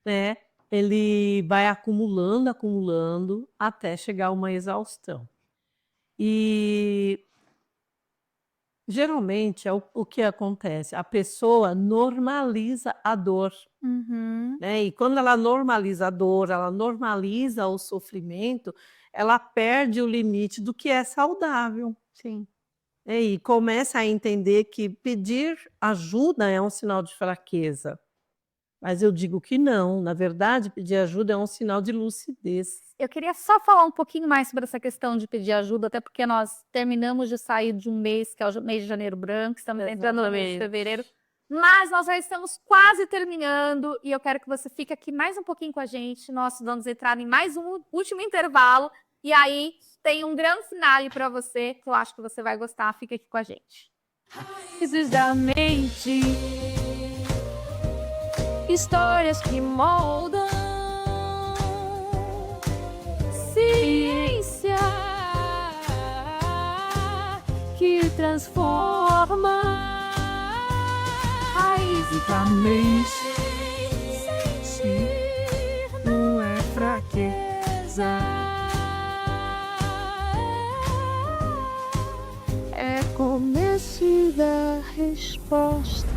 né? Ele vai acumulando, até chegar a uma exaustão. E geralmente é o que acontece, a pessoa normaliza a dor, né? E quando ela normaliza a dor, ela normaliza o sofrimento, ela perde o limite do que é saudável. Sim. E começa a entender que pedir ajuda é um sinal de fraqueza. Mas eu digo que não, na verdade, pedir ajuda é um sinal de lucidez. Eu queria só falar um pouquinho mais sobre essa questão de pedir ajuda, até porque nós terminamos de sair de um mês, que é o mês de janeiro branco, estamos entrando no mês de fevereiro, mas nós já estamos quase terminando e eu quero que você fique aqui mais um pouquinho com a gente. Nós vamos entrar em mais um último intervalo e aí tem um grande finale para você, que eu acho que você vai gostar. Fica aqui com a gente. Raízes da mente, histórias que moldam, ciência que transforma. Raízes da mente, Não é fraqueza. é começo da resposta.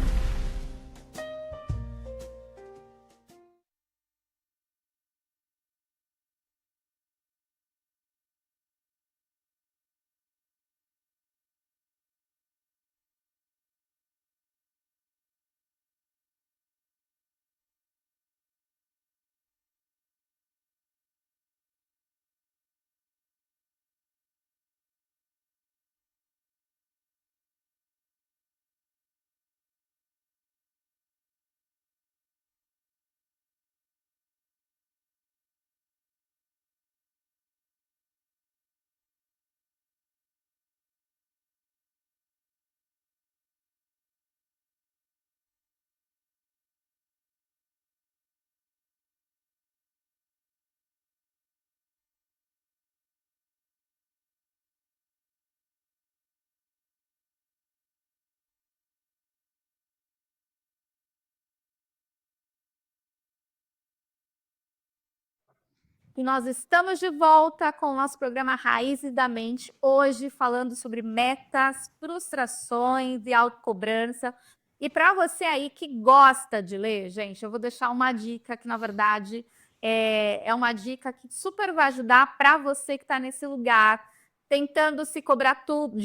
E nós estamos de volta com o nosso programa Raízes da Mente, hoje falando sobre metas, frustrações e autocobrança. E para você aí que gosta de ler, gente, eu vou deixar uma dica que, na verdade, é uma dica que super vai ajudar para você que está nesse lugar, tentando se cobrar tudo,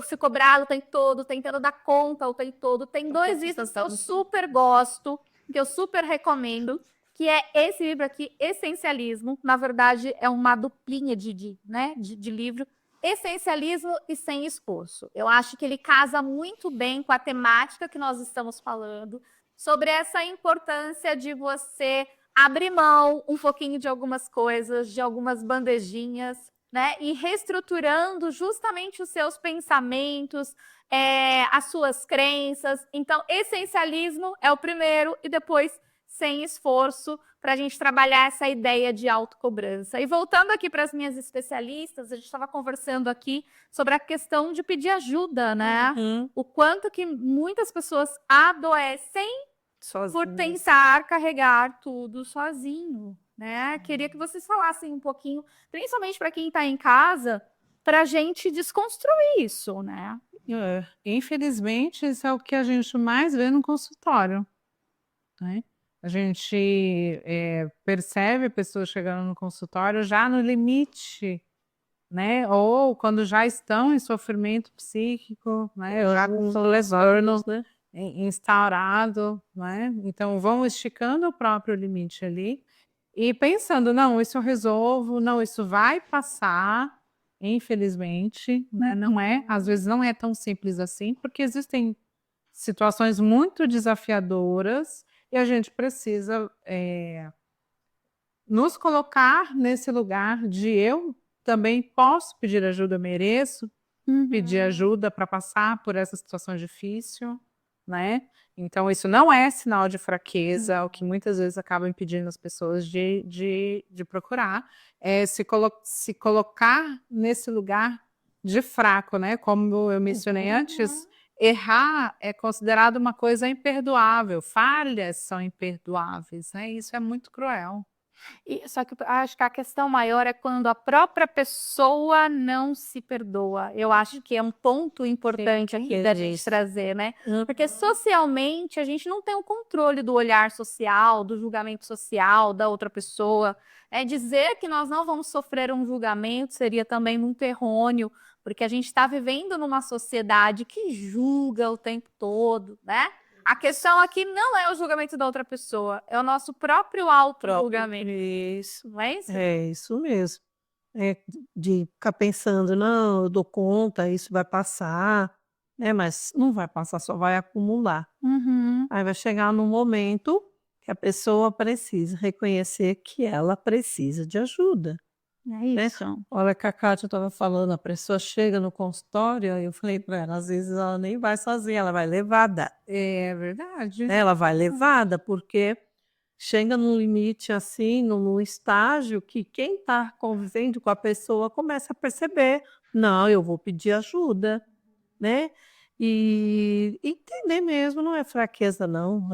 se cobrar o tempo todo, tentando dar conta o tempo todo. Tem 2 livros que eu super gosto, que eu super recomendo, que é esse livro aqui, Essencialismo. Na verdade, é uma duplinha de livro. Essencialismo e Sem Esforço. Eu acho que ele casa muito bem com a temática que nós estamos falando, sobre essa importância de você abrir mão um pouquinho de algumas coisas, de algumas bandejinhas, né? E reestruturando justamente os seus pensamentos, as suas crenças. Então, essencialismo é o primeiro e depois Sem Esforço, para a gente trabalhar essa ideia de autocobrança. E voltando aqui para as minhas especialistas, a gente estava conversando aqui sobre a questão de pedir ajuda, né? O quanto que muitas pessoas adoecem por tentar carregar tudo sozinho, né? Queria que vocês falassem um pouquinho, principalmente para quem está em casa, para a gente desconstruir isso, né? Infelizmente, isso é o que a gente mais vê no consultório, né? A gente percebe pessoas chegando no consultório já no limite, né? Ou quando já estão em sofrimento psíquico, né? Já com transtorno instaurado, né? Então vão esticando o próprio limite ali e pensando, não, isso eu resolvo, não, isso vai passar, infelizmente, né? Não é, às vezes não é tão simples assim, porque existem situações muito desafiadoras e a gente precisa nos colocar nesse lugar de eu também posso pedir ajuda, eu mereço pedir ajuda para passar por essa situação difícil, né? Então, isso não é sinal de fraqueza, o que muitas vezes acaba impedindo as pessoas de procurar, é se colocar nesse lugar de fraco, né? Como eu mencionei antes, errar é considerado uma coisa imperdoável, falhas são imperdoáveis, né? Isso é muito cruel. Só que eu acho que a questão maior é quando a própria pessoa não se perdoa. Eu acho que é um ponto importante aqui da gente trazer, né? Porque socialmente a gente não tem o controle do olhar social, do julgamento social da outra pessoa. Dizer que nós não vamos sofrer um julgamento seria também muito errôneo, porque a gente está vivendo numa sociedade que julga o tempo todo, né? A questão aqui não é o julgamento da outra pessoa, é o nosso próprio auto-julgamento. Isso. Não é isso? É isso mesmo. De ficar pensando, não, eu dou conta, isso vai passar, né? Mas não vai passar, só vai acumular. Aí vai chegar num momento que a pessoa precisa reconhecer que ela precisa de ajuda. É isso. Olha que a Kátia estava falando, a pessoa chega no consultório, eu falei para ela, às vezes ela nem vai sozinha, ela vai levada. É verdade. Ela vai levada, porque chega num limite assim, num estágio que quem está convivendo com a pessoa começa a perceber, não, eu vou pedir ajuda, né? E entender mesmo, não é fraqueza não.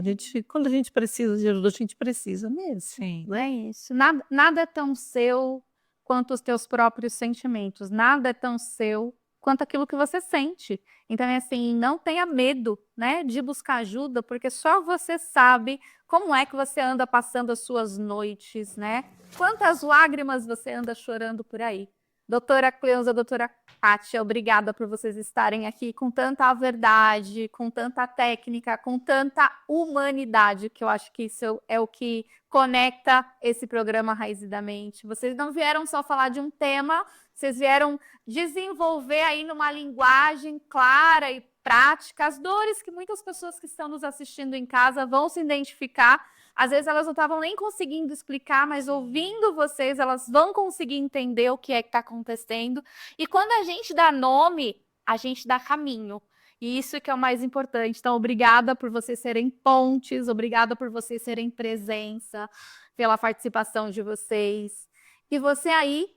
Quando a gente precisa de ajuda, a gente precisa mesmo. Sim. Não é isso. Nada é tão seu quanto os teus próprios sentimentos. Nada é tão seu quanto aquilo que você sente. Então, é assim, não tenha medo, né, de buscar ajuda, porque só você sabe como é que você anda passando as suas noites, né? Quantas lágrimas você anda chorando por aí. Doutora Cleusa, doutora Kátia, obrigada por vocês estarem aqui com tanta verdade, com tanta técnica, com tanta humanidade, que eu acho que isso é o que conecta esse programa Raiz da Mente. Vocês não vieram só falar de um tema, vocês vieram desenvolver aí numa linguagem clara e prática as dores que muitas pessoas que estão nos assistindo em casa vão se identificar. Às vezes elas não estavam nem conseguindo explicar, mas ouvindo vocês, elas vão conseguir entender o que é que está acontecendo. E quando a gente dá nome, a gente dá caminho. E isso que é o mais importante. Então, obrigada por vocês serem pontes, obrigada por vocês serem presença, pela participação de vocês. E você aí,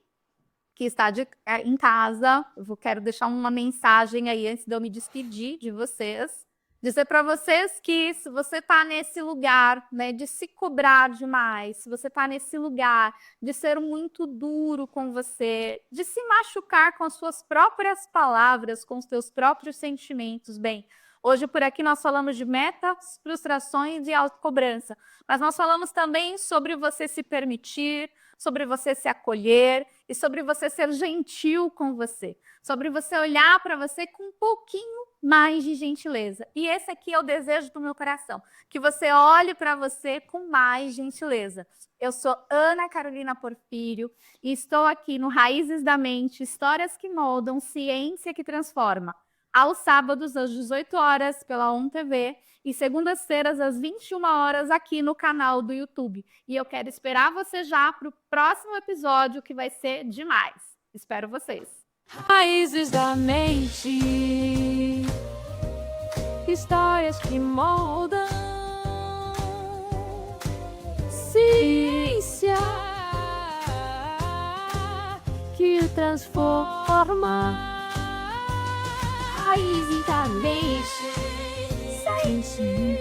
que está em casa, eu quero deixar uma mensagem aí antes de eu me despedir de vocês. Dizer para vocês que se você está nesse lugar, né, de se cobrar demais, se você está nesse lugar de ser muito duro com você, de se machucar com as suas próprias palavras, com os seus próprios sentimentos, bem, hoje por aqui nós falamos de metas, frustrações e autocobrança, mas nós falamos também sobre você se permitir, sobre você se acolher e sobre você ser gentil com você, sobre você olhar para você com um pouquinho mais de gentileza. E esse aqui é o desejo do meu coração, que você olhe para você com mais gentileza. Eu sou Ana Carolina Porfírio e estou aqui no Raízes da Mente, histórias que moldam, ciência que transforma. Aos sábados, às 18 horas, pela ON TV, e segundas-feiras, às 21 horas, aqui no canal do YouTube. E eu quero esperar você já para o próximo episódio, que vai ser demais. Espero vocês. Raízes da mente, histórias que moldam, ciência que transforma. Raízes da mente, sentir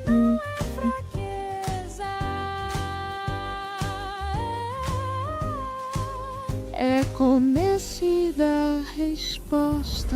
não é fraqueza, é começo da resposta.